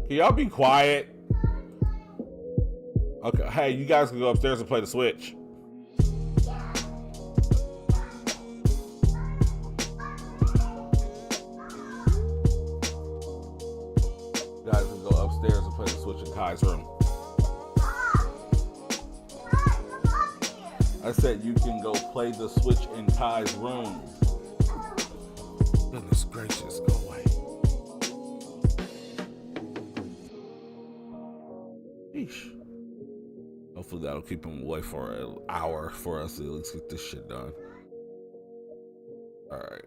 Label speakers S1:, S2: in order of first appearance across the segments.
S1: Can y'all be quiet? Okay, hey, you guys can go upstairs and play the Switch. You guys can go upstairs and play the Switch in Kai's room. I said you can go play the Switch in Kai's room. Goodness gracious, go away. Sheesh. Hopefully that'll keep him away for an hour for us to at least get this shit done. Alright.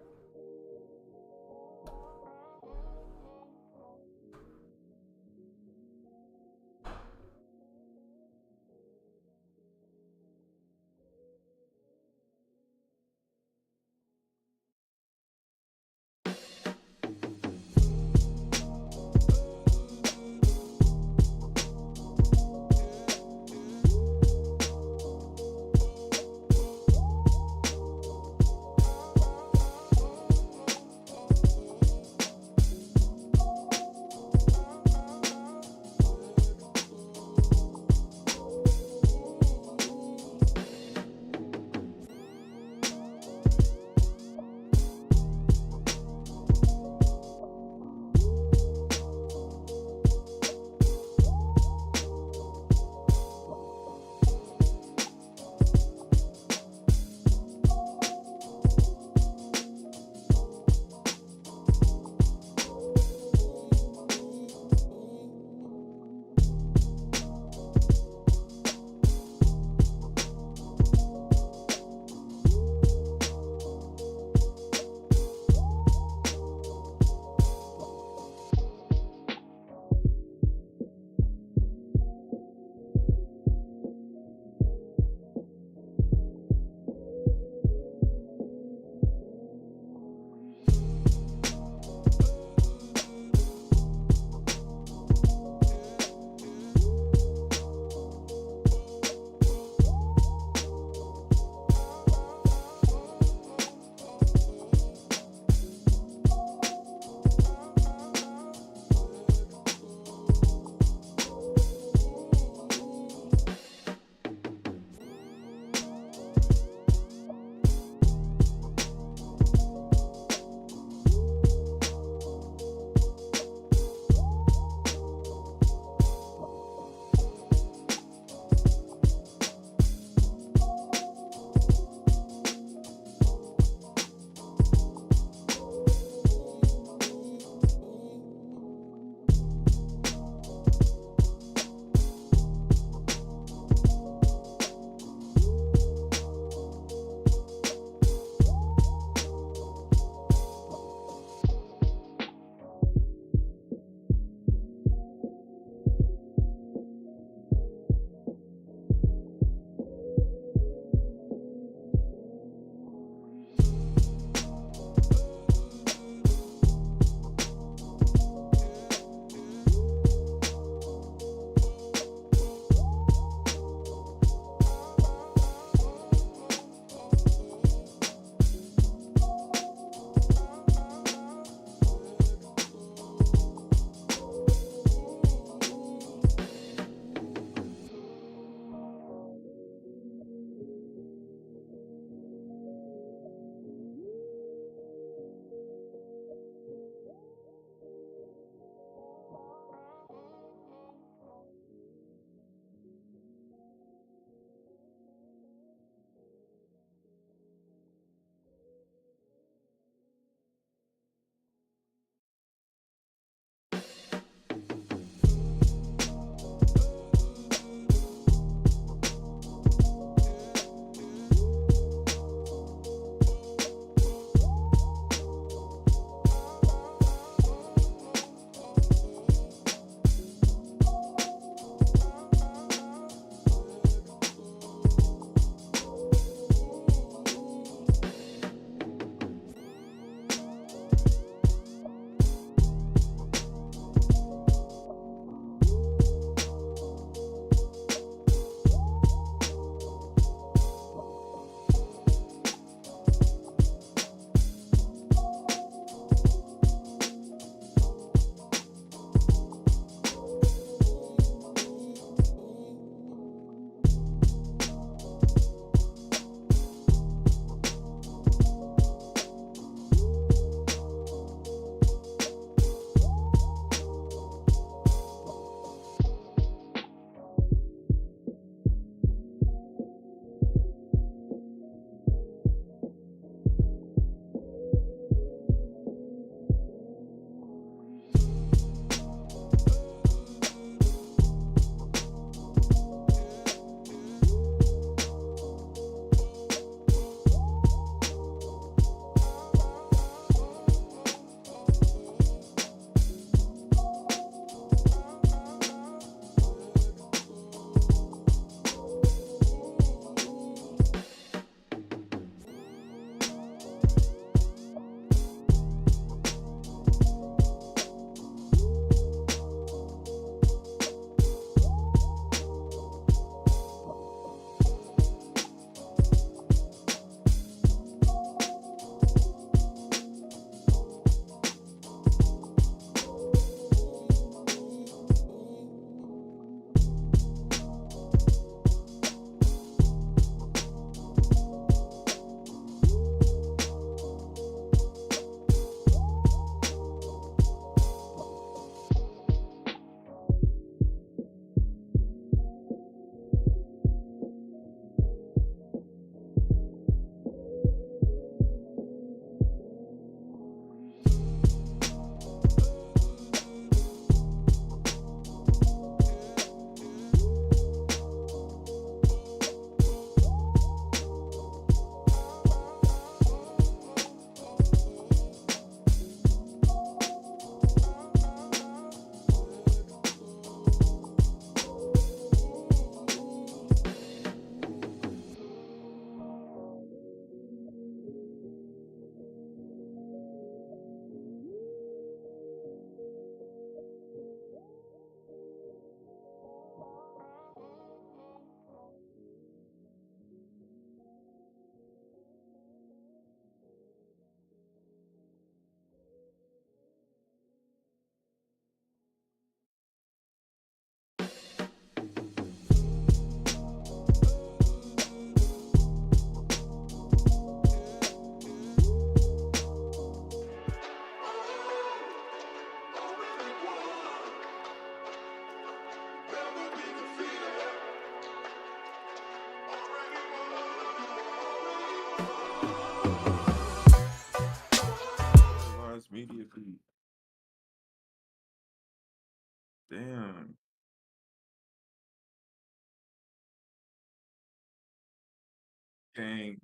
S2: Dang.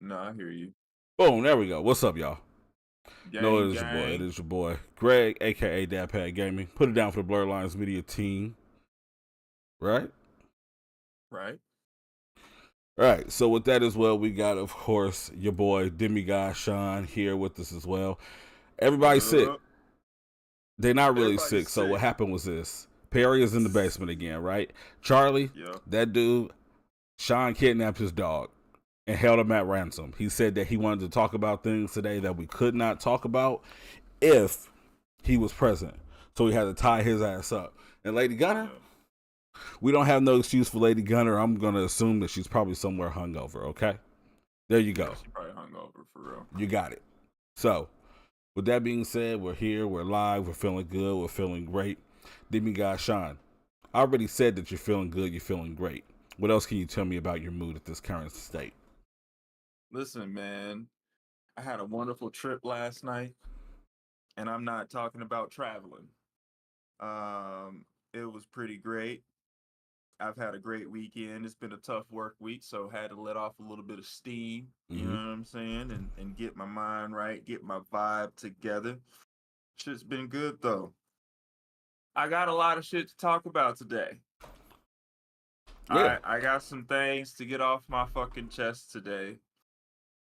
S2: No, I hear you.
S1: Boom, there we go. What's up, y'all? No,
S2: Gang,
S1: it is your boy. It
S2: gang.
S1: is your boy, Greg, aka Dadpad Gaming. Put it down for the Blerd Lines Media team. Right?
S2: Right?
S1: Right. So with that as well, we got, of course, your boy Demigod Sean here with us as well. Everybody's sick.
S2: Yup.
S1: They're not really
S2: Everybody's
S1: sick. So what
S2: sick.
S1: happened was this. Perry is in the basement again, right? Charlie,
S2: Yeah.
S1: that dude, Sean kidnapped his dog and held him at ransom. He said that he wanted to talk about things today that we could not talk about if he was present. So we had to tie his ass up. And Lady Gunner, we don't have no excuse for Lady Gunner. I'm going to assume that she's probably somewhere hungover, okay? There you go.
S2: Yeah, she probably hungover for real.
S1: You got it. So, with that being said, we're here, we're live, we're feeling good, we're feeling great. Demigod Sean, I already said that you're feeling good, you're feeling great. What else can you tell me about your mood at this current state?
S2: Listen, man, I had a wonderful trip last night, and I'm not talking about traveling. It was pretty great. I've had a great weekend. It's been a tough work week, so had to let off a little bit of steam, you know what I'm saying? And get my mind right, get my vibe together. Shit's been good though. I got a lot of shit to talk about today.
S1: Yeah.
S2: I got some things to get off my fucking chest today.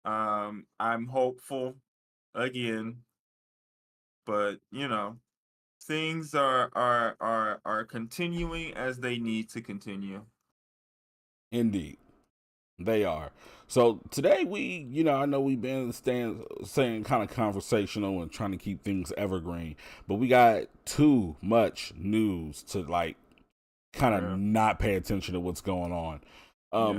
S2: I'm hopeful again, but things are continuing as they need to continue.
S1: Indeed. They are. So today I know we've been saying kind of conversational and trying to keep things evergreen, but we got too much news to kind of not pay attention to what's going on.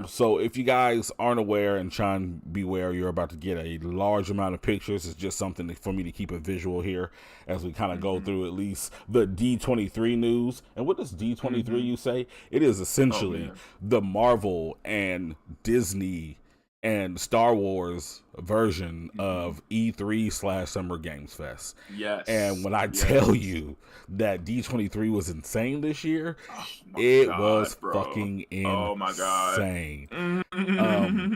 S1: So if you guys aren't aware, and Sean, beware, you're about to get a large amount of pictures. It's just something for me to keep a visual here as we kind of go through at least the D23 news. And what does D23 you say? It is essentially the Marvel and Disney and Star Wars version of E3 / Summer Games Fest.
S2: Yes.
S1: And when I tell you that D23 was insane this year, it was fucking insane.
S2: Oh my God.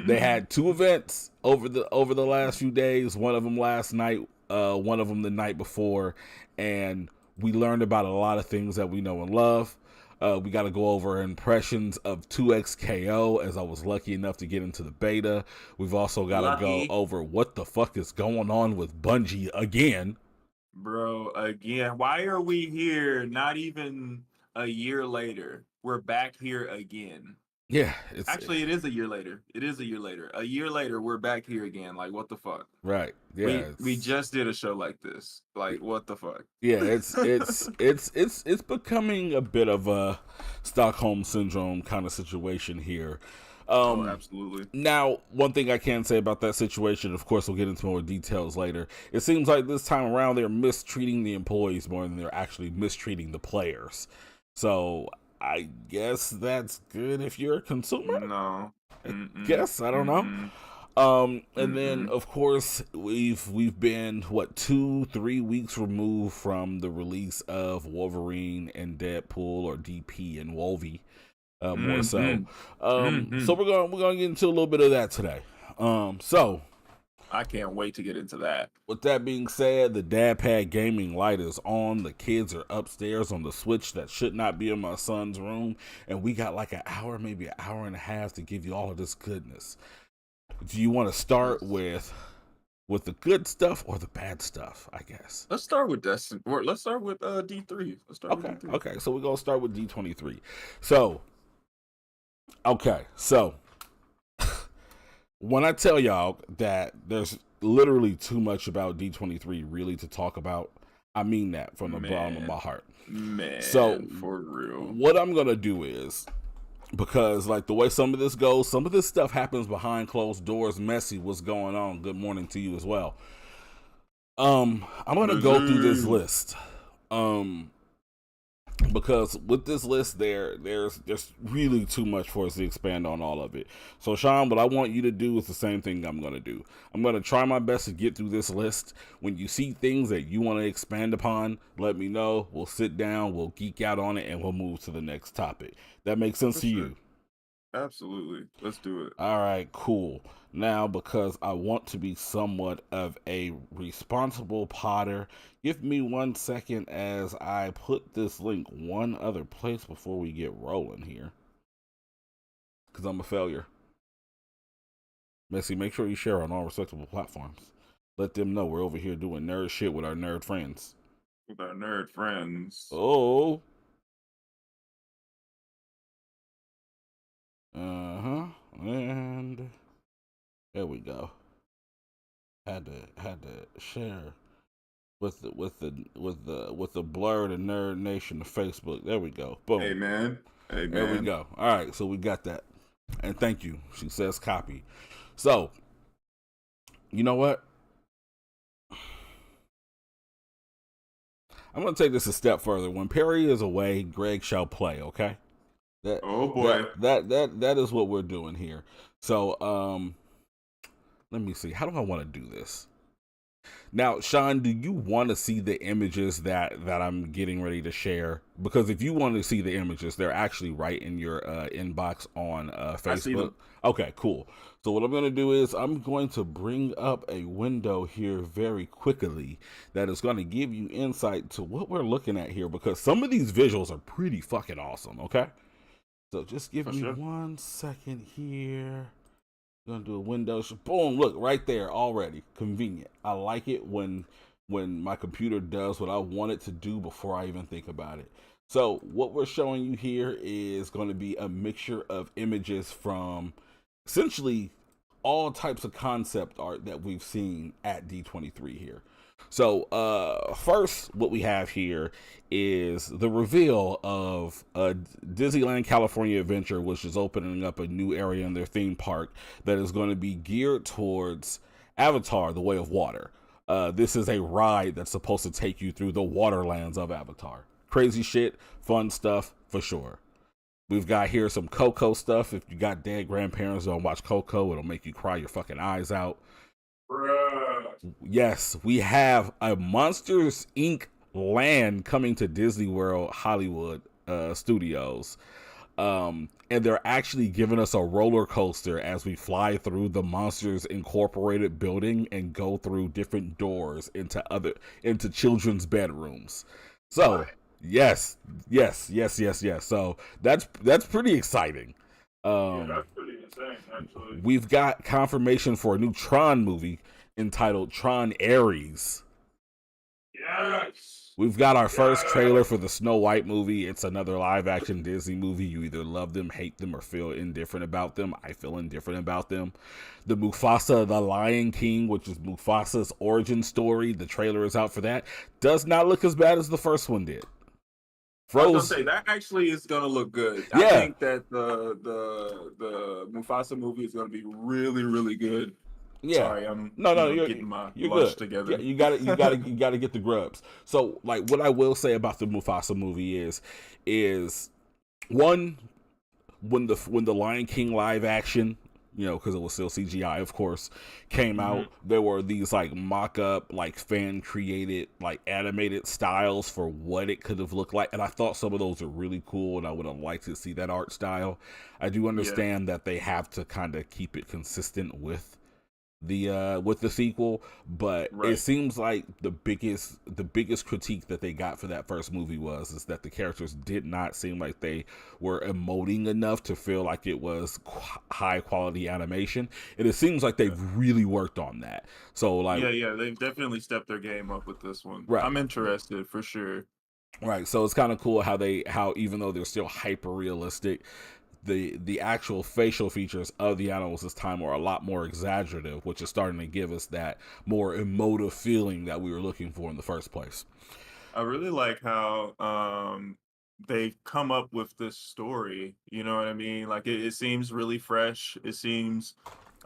S1: They had 2 events over the last few days. One of them last night, one of them the night before, and we learned about a lot of things that we know and love. We got to go over impressions of 2XKO, as I was lucky enough to get into the beta. We've also got to go over what the fuck is going on with Bungie again.
S2: Bro, again, why are we here not even a year later? We're back here again.
S1: Yeah.
S2: It is a year later. It is a year later. A year later, we're back here again. Like, what the fuck?
S1: Right. Yeah.
S2: We just did a show like this. Like, what the fuck?
S1: Yeah, it's becoming a bit of a Stockholm syndrome kind of situation here.
S2: Absolutely.
S1: Now, one thing I can say about that situation, of course, we'll get into more details later. It seems like this time around they're mistreating the employees more than they're actually mistreating the players. So I guess that's good if you're a consumer.
S2: No.
S1: I guess I don't know. And then of course we've been 2-3 weeks removed from the release of Wolverine and Deadpool, or DP and Wolvie, more so. So we're gonna get into a little bit of that today. So
S2: I can't wait to get into that.
S1: With that being said, the Dadpad gaming light is on. The kids are upstairs on the switch that should not be in my son's room, and we got like an hour, maybe an hour and a half to give you all of this goodness. Do you want to start with the good stuff or the bad stuff, I guess?
S2: Let's start with Destiny. Or let's start with D3. Let's start with D3.
S1: Okay, so we're going to start with D23. So, when I tell y'all that there's literally too much about D23 really to talk about, I mean that from the bottom of my heart.
S2: Man,
S1: so
S2: for real.
S1: What I'm going to do is, because like the way some of this goes, some of this stuff happens behind closed doors. Messy, what's going on? Good morning to you as well. I'm gonna go through this list. Because with this list there's really too much for us to expand on all of it. So Sean, what I want you to do is the same thing I'm gonna do. I'm gonna try my best to get through this list. When you see things that you want to expand upon, let me know. We'll sit down, we'll geek out on it, and we'll move to the next topic. That makes sense to you?
S2: Absolutely. Let's do it.
S1: All right, cool. Now, because I want to be somewhat of a responsible potter, give me 1 second as I put this link one other place before we get rolling here. Because I'm a failure. Messi, make sure you share on all respectable platforms. Let them know we're over here doing nerd shit with our nerd friends.
S2: With our nerd friends.
S1: Oh. And there we go. Had to share with the Blerd and Nerd Nation of Facebook. There we go. Boom.
S2: Amen.
S1: There we go. All right, so we got that. And thank you. She says copy. So, you know what? I'm going to take this a step further. When Perry is away, Greg shall play, okay?
S2: Oh boy.
S1: That is what we're doing here. So, let me see. How do I want to do this? Now, Sean, do you want to see the images that I'm getting ready to share? Because if you want to see the images, they're actually right in your inbox on Facebook. I see them. Okay, cool. So what I'm going to do is I'm going to bring up a window here very quickly that is going to give you insight to what we're looking at here, because some of these visuals are pretty fucking awesome, okay? So just give me 1 second here. Gonna do a window. Boom! Look right there already. Convenient. I like it when my computer does what I want it to do before I even think about it. So what we're showing you here is going to be a mixture of images from essentially all types of concept art that we've seen at D23 here. So first, what we have here is the reveal of Disneyland California Adventure, which is opening up a new area in their theme park that is going to be geared towards Avatar: The Way of Water. This is a ride that's supposed to take you through the waterlands of Avatar. Crazy shit, fun stuff for sure. We've got here some Coco stuff. If you got dead grandparents, don't watch Coco. It'll make you cry your fucking eyes out.
S2: Bruh.
S1: Yes, we have a Monsters Inc. land coming to Disney World Hollywood Studios. And they're actually giving us a roller coaster as we fly through the Monsters Incorporated building and go through different doors into children's bedrooms. So, yes. So that's pretty exciting.
S2: Yeah, that's pretty insane, actually.
S1: We've got confirmation for a new Tron movie entitled Tron Ares.
S2: Yes.
S1: We've got our first trailer for the Snow White movie. It's another live-action Disney movie. You either love them, hate them, or feel indifferent about them. I feel indifferent about them. The Mufasa the Lion King, which is Mufasa's origin story. The trailer is out for that. Does not look as bad as the first one did.
S2: I was gonna say that actually is gonna look good.
S1: Yeah.
S2: I think that the Mufasa movie is gonna be really, really good.
S1: Yeah.
S2: Sorry, I'm
S1: you're
S2: getting my
S1: you're
S2: lunch
S1: good.
S2: together.
S1: Yeah, you got to get the grubs. So, like, what I will say about the Mufasa movie is one, when the Lion King live action, because it was still CGI, of course, came out, there were these like mock-up, like fan created, like animated styles for what it could have looked like, and I thought some of those are really cool, and I would have liked to see that art style. I do understand that they have to kind of keep it consistent with the sequel, but it seems like the biggest critique that they got for that first movie is that the characters did not seem like they were emoting enough to feel like it was high quality animation, and it seems like they've really worked on that. So like
S2: they've definitely stepped their game up with this one.
S1: Right.
S2: I'm interested for sure.
S1: Right, so it's kind of cool how even though they're still hyper realistic, the actual facial features of the animals this time are a lot more exaggerative, which is starting to give us that more emotive feeling that we were looking for in the first place.
S2: I really like how they've come up with this story. You know what I mean? Like it seems really fresh. It seems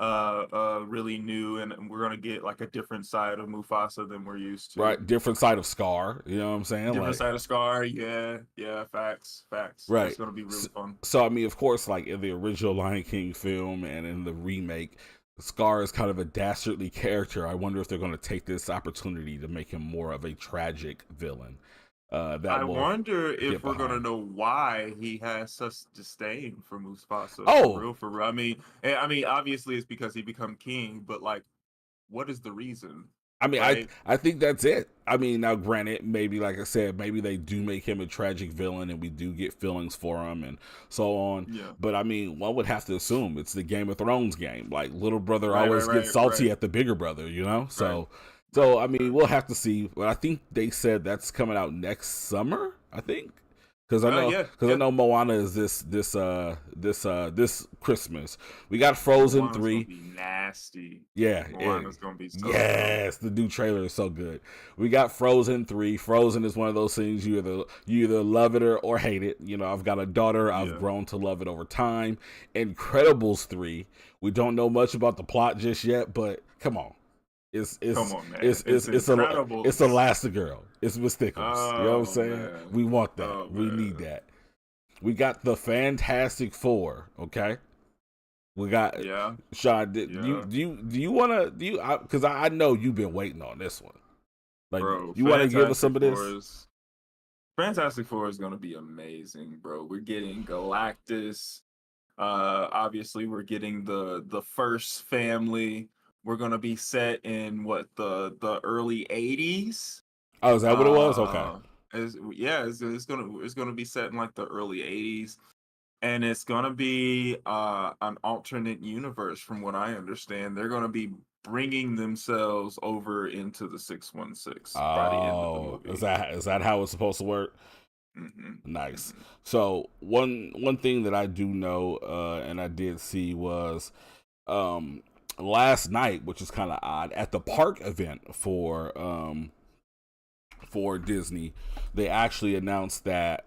S2: really new, and we're gonna get like a different side of Mufasa than we're used to.
S1: Right, different side of Scar. You know what I'm saying?
S2: Different side of Scar. Yeah. Facts.
S1: Right,
S2: it's gonna be really fun.
S1: So I mean, of course, like in the original Lion King film and in the remake, Scar is kind of a dastardly character. I wonder if they're going to take this opportunity to make him more of a tragic villain. that
S2: I
S1: will
S2: wonder
S1: get
S2: if we're gonna
S1: behind.
S2: know why he has such disdain for Mufasa. For
S1: Oh,
S2: real, for real. I mean, obviously it's because he become king, but like, what is the reason?
S1: I mean,
S2: Right?
S1: I think that's it. I mean, now granted, maybe like I said, maybe they do make him a tragic villain, and we do get feelings for him, and so on.
S2: Yeah.
S1: But I mean, one would have to assume it's the Game of Thrones game. Like little brother
S2: Right. Right.
S1: always gets
S2: Right.
S1: salty
S2: Right.
S1: at the bigger brother, you know.
S2: Right.
S1: So
S2: Right.
S1: I mean,
S2: Right.
S1: we'll have to see. But I think they said that's coming out next summer. I think.
S2: Yeah.
S1: Because I
S2: Yeah.
S1: know Moana is this Christmas. We got Frozen
S2: Moana's gonna
S1: 3.
S2: be nasty.
S1: Yeah,
S2: Moana's gonna be so dope.
S1: yes, the new trailer is so good. We got Frozen 3. Frozen is one of those things you either love it or hate it. You know, I've got a daughter. I've
S2: Yeah.
S1: grown to love it over time. Incredibles 3. We don't know much about the plot just yet, but come on.
S2: Come on, man.
S1: It's
S2: Incredibles.
S1: Elastigirl. It's Mystickums. You know what I'm
S2: Oh
S1: saying?
S2: man.
S1: We want that.
S2: Oh
S1: We need
S2: man.
S1: that. We got the Fantastic Four. Okay. We got
S2: Yeah.
S1: Sean.
S2: Yeah.
S1: Do you want to because I know you've been waiting on this one. Like
S2: Bro,
S1: you want to give us some of this?
S2: Fantastic Four is gonna be amazing, bro. We're getting Galactus. Obviously we're getting the first family. We're gonna be set in what the early 80s.
S1: Oh, is that what it was? Okay.
S2: It's gonna be set in like the early 80s. And it's gonna be an alternate universe, from what I understand. They're gonna be bringing themselves over into the 616 by the end of the
S1: Oh,
S2: movie.
S1: is that how it's supposed to work?
S2: Hmm.
S1: Nice.
S2: Hmm.
S1: So one thing that I do know, and I did see was last night, which is kind of odd, at the park event for Disney, they actually announced that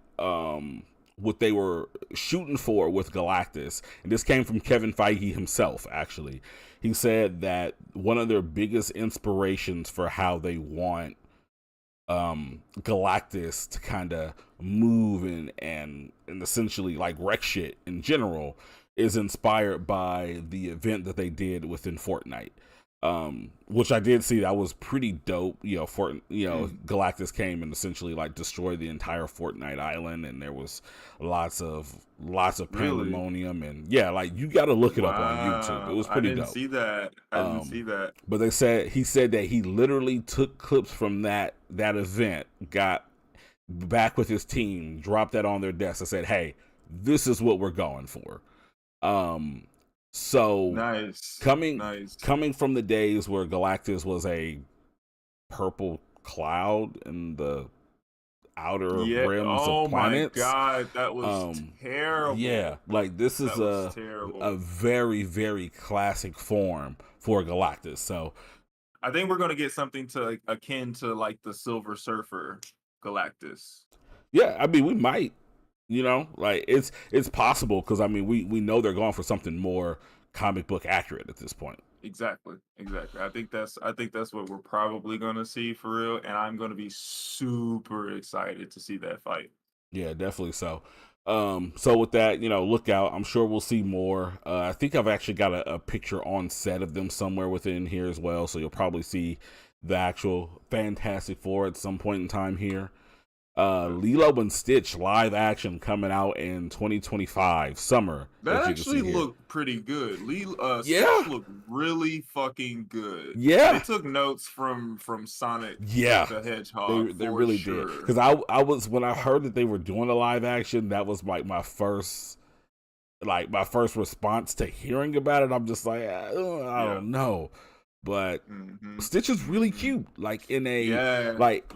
S1: what they were shooting for with Galactus, and this came from Kevin Feige himself, actually. He said that one of their biggest inspirations for how they want Galactus to kind of move and essentially like wreck shit in general is inspired by the event that they did within Fortnite. Which I did see that was pretty dope. Galactus came and essentially like destroyed the entire Fortnite island, and there was lots of
S2: Really?
S1: pandemonium, and yeah, like you got to look it up on YouTube. It
S2: Wow.
S1: was
S2: I
S1: pretty
S2: didn't
S1: dope.
S2: see that. I didn't see that.
S1: But he said that he literally took clips from that event, got back with his team, dropped that on their desk, and said, "Hey, this is what we're going for." So
S2: Nice.
S1: coming from the days where Galactus was a purple cloud in the outer
S2: Yeah.
S1: rims
S2: Oh
S1: of
S2: my
S1: planets.
S2: God, that was terrible.
S1: Yeah, like this is
S2: That was terrible.
S1: a very, very classic form for Galactus. So
S2: I think we're gonna get something akin to like the Silver Surfer Galactus.
S1: yeah, I mean we might, like it's possible, because I mean we know they're going for something more comic book accurate at this point.
S2: Exactly. I think that's what we're probably gonna see for real, and I'm gonna be super excited to see that fight.
S1: Yeah, definitely so. So with that, look out. I'm sure we'll see more. I think I've actually got a picture on set of them somewhere within here as well. So you'll probably see the actual Fantastic Four at some point in time here. Lilo and Stitch live action coming out in 2025 summer.
S2: That
S1: as you can
S2: actually
S1: see here.
S2: looked pretty good.
S1: Yeah.
S2: Stitch looked really fucking good.
S1: Yeah.
S2: They took notes from Sonic
S1: Yeah.
S2: the Hedgehog.
S1: They
S2: for
S1: really
S2: sure.
S1: did. Because I was, when I heard that they were doing a live action, that was like my first response to hearing about it. I'm just like, I don't know. But Stitch is really cute. Like in a like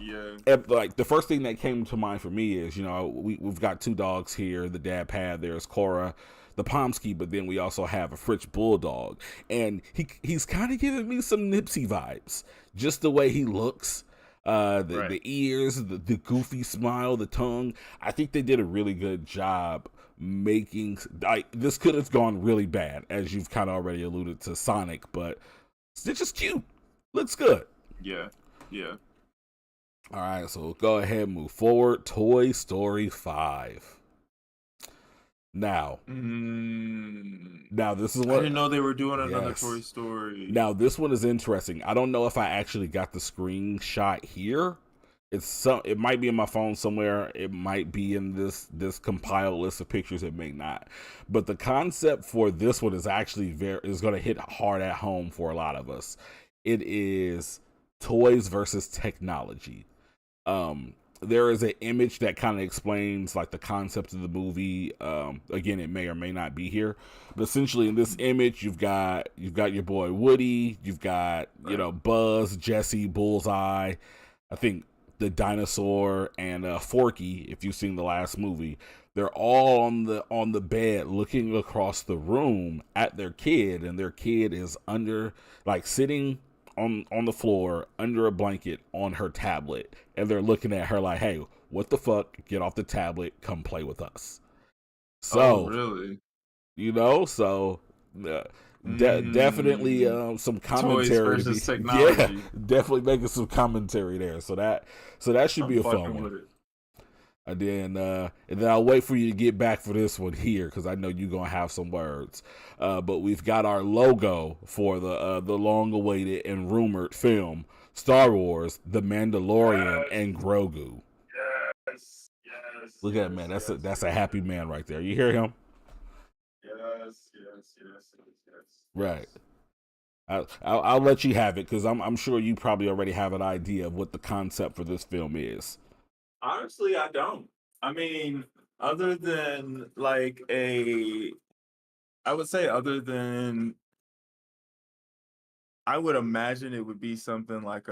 S1: the first thing that came to mind for me is, we've got two dogs here. The dad pad, there's Cora the Pomsky, but then we also have a French bulldog, and he's kind of giving me some Nipsey vibes, just the way he looks. The ears, the goofy smile, the tongue. I think they did a really good job making, like, this could have gone really bad, as you've kind of already alluded to Sonic, but Stitch is cute. Looks good.
S2: Yeah.
S1: All right, so we'll go ahead and move forward. Toy Story 5. Now this is what
S2: I didn't know they were doing another Toy Story.
S1: Now this one is interesting. I don't know if I actually got the screenshot here, It might be in my phone somewhere. It might be in this compiled list of pictures. It may not. But the concept for this one is actually is going to hit hard at home for a lot of us. It is toys versus technology. There is an image that kind of explains like the concept of the movie. Again, it may or may not be here, but essentially in this image, you've got your boy Woody, you've got Buzz, Jesse, Bullseye, I think the dinosaur, and Forky. If you've seen the last movie, they're all on the bed looking across the room at their kid, and their kid is under, like, sitting on the floor under a blanket on her tablet, and they're looking at her like, hey, what the fuck, get off the tablet, come play with us. So
S2: really,
S1: so definitely some commentary.
S2: Toys versus technology.
S1: Yeah, definitely making some commentary there. So that should be a fun one. And then I'll wait for you to get back for this one here, because I know you're gonna have some words. But we've got our logo for the long-awaited and rumored film Star Wars: The Mandalorian and Grogu.
S2: Yes.
S1: Look at him, man. That's a happy man right there. You hear him?
S2: Yes.
S1: Right. I'll let you have it, because I'm sure you probably already have an idea of what the concept for this film is.
S2: Honestly, I don't. I mean, other than like I would imagine it would be something like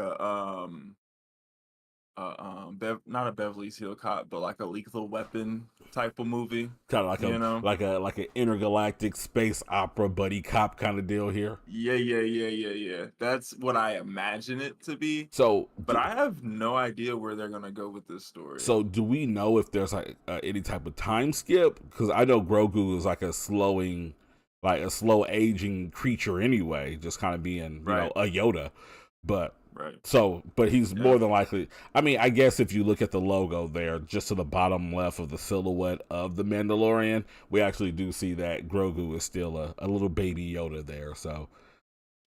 S2: not a Beverly Hills Cop, but like a Lethal Weapon type of movie.
S1: Kind of like an intergalactic space opera buddy cop kind of deal here.
S2: Yeah. That's what I imagine it to be. But I have no idea where they're gonna go with this story.
S1: So, do we know if there's like any type of time skip? Because I know Grogu is like a slow aging creature anyway, just kind of being a Yoda, but.
S2: Right.
S1: So, but he's more than likely. I mean, I guess if you look at the logo there, just to the bottom left of the silhouette of the Mandalorian, we actually do see that Grogu is still a little baby Yoda there. So,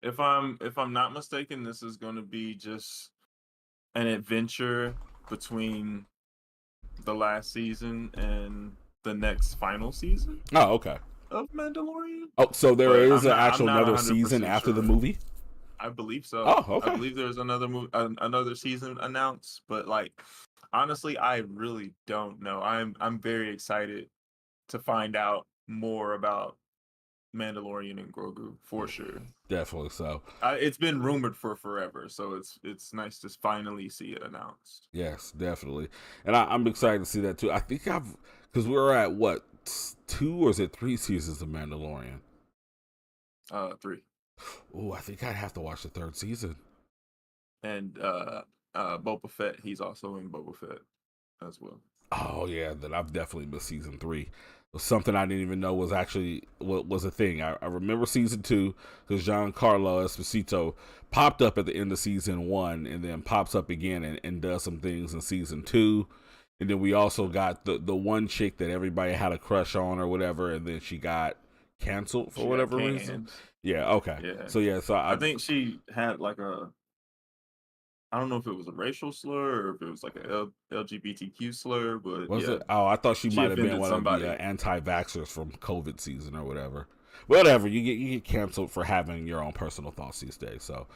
S2: if I'm not mistaken, this is going to be just an adventure between the last season and the next final season.
S1: Oh, okay.
S2: Of Mandalorian.
S1: Oh, so there is another season after the movie.
S2: I believe so.
S1: Oh, okay.
S2: I believe there's another season announced, but like, honestly, I really don't know. I'm very excited to find out more about Mandalorian and Grogu for sure.
S1: Definitely so.
S2: It's been rumored for forever, so it's nice to finally see it announced.
S1: Yes, definitely, and I'm excited to see that too. I think because we're at what, 2 or is it 3 seasons of Mandalorian?
S2: 3.
S1: Oh, I think I'd have to watch the 3rd season.
S2: And Boba Fett, he's also in Boba Fett as well.
S1: Oh yeah, then I've definitely missed season 3. Something I didn't even know was actually what was a thing. I remember season 2 because Giancarlo Esposito popped up at the end of season 1 and then pops up again and does some things in season 2. And then we also got the one chick that everybody had a crush on or whatever, and then she got canceled for whatever reason. Yeah, okay. Yeah. So
S2: I think she had like I don't know if it was a racial slur or if it was like a LGBTQ slur, but
S1: was it? Oh, I thought she might have been one of the anti-vaxxers from COVID season or whatever. Whatever, you get canceled for having your own personal thoughts these days. So,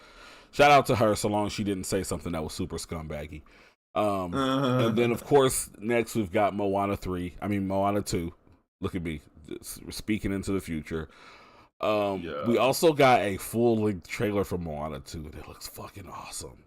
S1: shout out to her, so long as she didn't say something that was super scumbaggy. And then of course next we've got Moana 2. Look at me speaking into the future. We also got a full-length trailer for Moana 2, and it looks fucking awesome.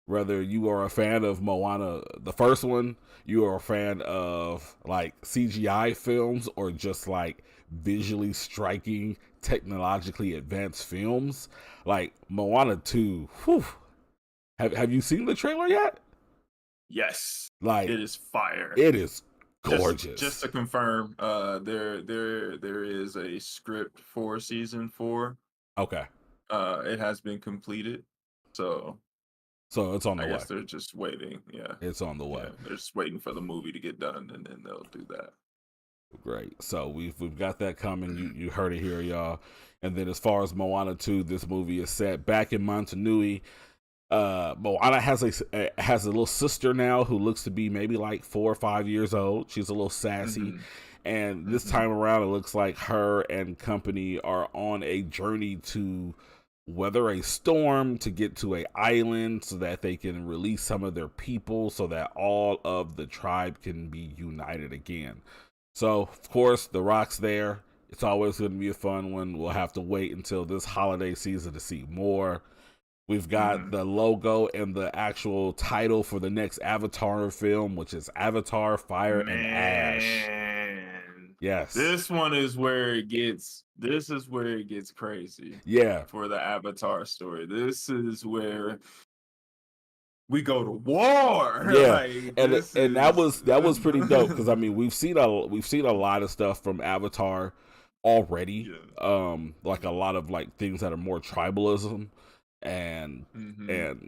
S1: Whether you are a fan of Moana, the first one, you are a fan of like CGI films or just like visually striking, technologically advanced films, like Moana 2, whew. Have you seen the trailer yet?
S2: Yes.
S1: Like,
S2: it is fire.
S1: It is gorgeous.
S2: Just to confirm, there is a script for season 4.
S1: Okay.
S2: It has been completed, so
S1: it's on the way.
S2: I guess they're just waiting. Yeah,
S1: it's on the way.
S2: Yeah, they're just waiting for the movie to get done, and then they'll do that.
S1: Great. So we've got that coming. You heard it here, y'all. And then as far as Moana 2, this movie is set back in Montanui. Moana has a little sister now who looks to be maybe like 4 or 5 years old. She's a little sassy, and this time around, it looks like her and company are on a journey to weather a storm to get to an island so that they can release some of their people, so that all of the tribe can be united again. So, of course, The Rock's there. It's always going to be a fun one. We'll have to wait until this holiday season to see more. We've got the logo and the actual title for the next Avatar film, which is Avatar: Fire and Ash. Yes.
S2: This one is where it gets. This is where it gets crazy.
S1: Yeah.
S2: For the Avatar story, this is where we go to war.
S1: Yeah,
S2: like,
S1: and that was pretty dope because I mean we've seen a lot of stuff from Avatar already.
S2: Yeah.
S1: Like a lot of like things that are more tribalism and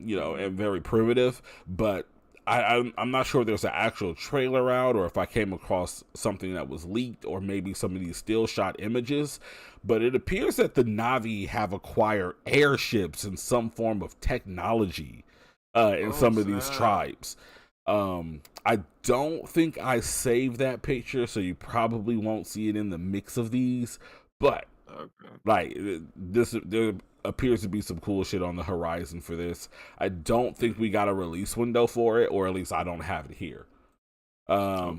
S1: you know and very primitive, but I'm not sure if there's an actual trailer out or if I came across something that was leaked or maybe some of these still shot images, but it appears that the Na'vi have acquired airships and some form of technology in some of these tribes. I don't think I saved that picture, so you probably won't see it in the mix of these, but like there appears to be some cool shit on the horizon for this. I don't think we got a release window for it, or at least I don't have it here.
S2: No,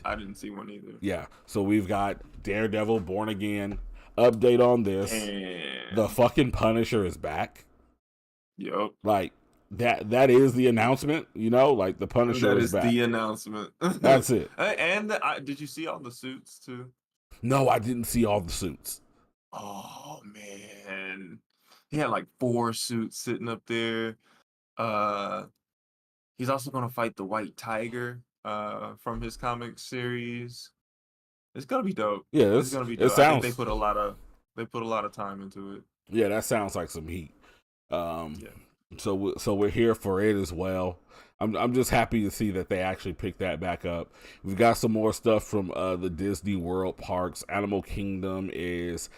S2: I didn't see one either.
S1: Yeah, so we've got Daredevil Born Again. Update on this. And the fucking Punisher is back.
S2: Yep.
S1: Like that is the announcement, you know, like the Punisher is back.
S2: That is the announcement.
S1: That's it.
S2: And did you see all the suits too?
S1: No, I didn't see all the suits.
S2: Oh man, he had like 4 suits sitting up there. He's also gonna fight the White Tiger from his comic series. It's gonna be dope.
S1: Yeah,
S2: it's gonna be dope. I think they put a lot of time into it.
S1: Yeah, that sounds like some heat. So we're here for it as well. I'm just happy to see that they actually picked that back up. We've got some more stuff from the Disney World parks. Animal Kingdom is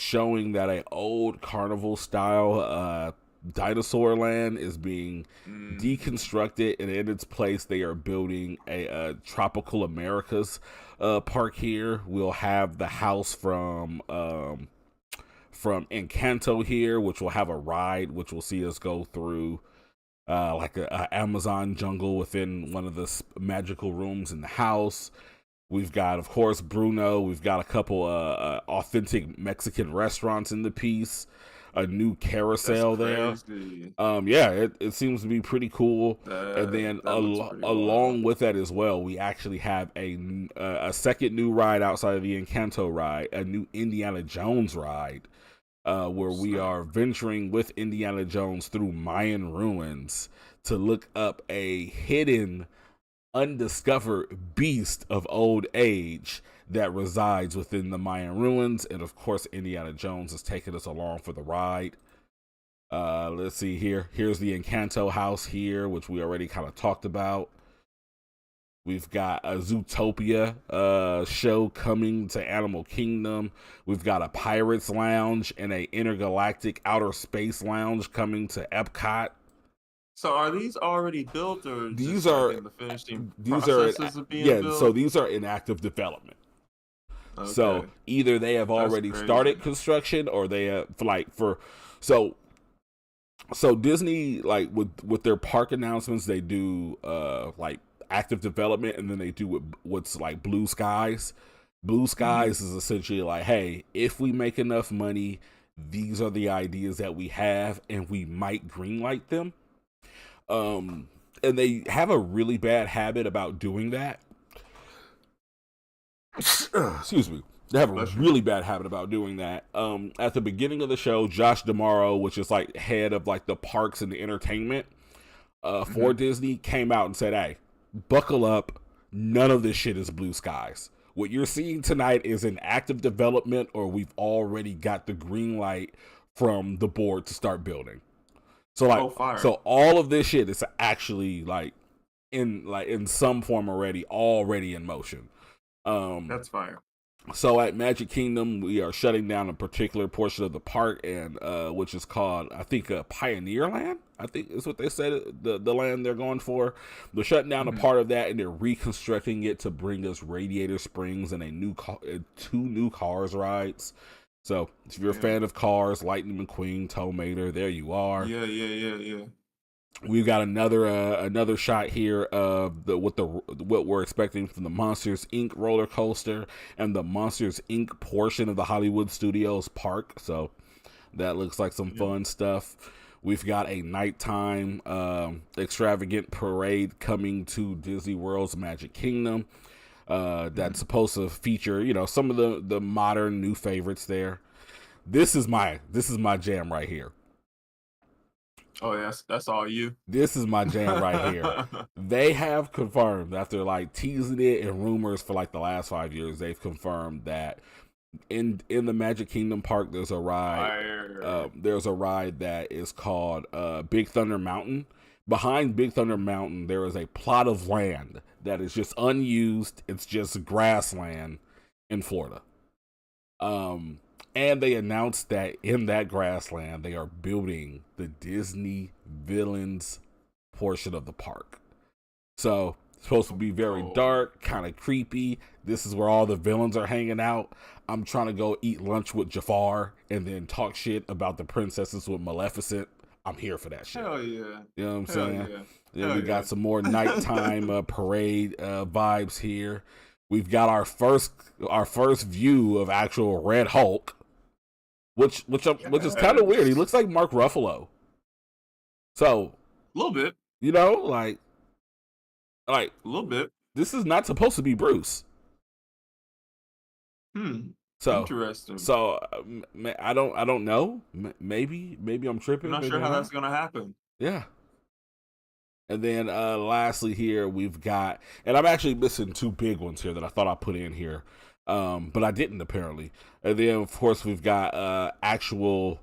S1: showing that an old carnival style dinosaur land is being deconstructed, and in its place they are building a Tropical Americas park here. We'll have the house from Encanto here, which will have a ride which will see us go through like a Amazon jungle within one of the magical rooms in the house. We've got, of course, Bruno. We've got a couple authentic Mexican restaurants in the piece. A new carousel there. Yeah, it seems to be pretty cool. And then along with that as well, we actually have a second new ride outside of the Encanto ride, a new Indiana Jones ride. Where we are venturing with Indiana Jones through Mayan ruins to look up a hidden, undiscovered beast of old age that resides within the Mayan ruins. And of course, Indiana Jones is taking us along for the ride. Let's see here. Here's the Encanto house here, which we already kind of talked about. We've got a Zootopia show coming to Animal Kingdom. We've got a Pirates Lounge and a Intergalactic Outer Space Lounge coming to Epcot.
S2: So are these already built, or
S1: these are
S2: in the finishing
S1: processes of being built? So these are in active development. Okay. So either they have already started construction, or they have so Disney, like with their park announcements, they do like active development, and then they do what's like Blue Skies. Blue Skies is essentially like, hey, if we make enough money, these are the ideas that we have, and we might greenlight them. And they have a really bad habit about doing that. Excuse me. They have a really bad habit about doing that. At the beginning of the show, Josh D'Amaro, which is like head of like the parks and the entertainment for Disney, came out and said, hey, buckle up. None of this shit is Blue Skies. What you're seeing tonight is in active development, or we've already got the green light from the board to start building. So like, so all of this shit is actually like in some form already in motion.
S2: That's fire.
S1: So at Magic Kingdom, we are shutting down a particular portion of the park, and which is called, I think, Pioneer Land. I think is what they said, the land they're going for. They're shutting down a part of that, and they're reconstructing it to bring us Radiator Springs and two new Cars rides. So if you're a fan of Cars, Lightning McQueen, Tow Mater, there you are.
S2: Yeah.
S1: We've got another shot here of what we're expecting from the Monsters Inc. roller coaster and the Monsters Inc. portion of the Hollywood Studios park. So that looks like some fun stuff. We've got a nighttime extravagant parade coming to Disney World's Magic Kingdom. That's supposed to feature, some of the modern new favorites there. This is my jam right here.
S2: Oh, yes, that's all you.
S1: This is my jam right here. They have confirmed, after like teasing it and rumors for like the last 5 years, they've confirmed that in the Magic Kingdom park there's a ride. There's a ride that is called Big Thunder Mountain. Behind Big Thunder Mountain, there is a plot of land that is just unused. It's just grassland in Florida. And they announced that in that grassland, they are building the Disney Villains portion of the park. So it's supposed to be very dark, kind of creepy. This is where all the villains are hanging out. I'm trying to go eat lunch with Jafar and then talk shit about the princesses with Maleficent. I'm here for that shit.
S2: Hell yeah.
S1: You know what I'm saying?
S2: Yeah.
S1: Then we got some more nighttime parade vibes here. We've got our first view of actual Red Hulk, which is kind of weird. He looks like Mark Ruffalo. So
S2: a little bit,
S1: like
S2: a little bit.
S1: This is not supposed to be Bruce. So
S2: interesting.
S1: So I don't know. Maybe I'm tripping.
S2: I'm not sure how that's gonna happen.
S1: Yeah. And then lastly here we've got, and I'm actually missing two big ones here that I thought I put in here, but I didn't apparently. And then of course we've got actual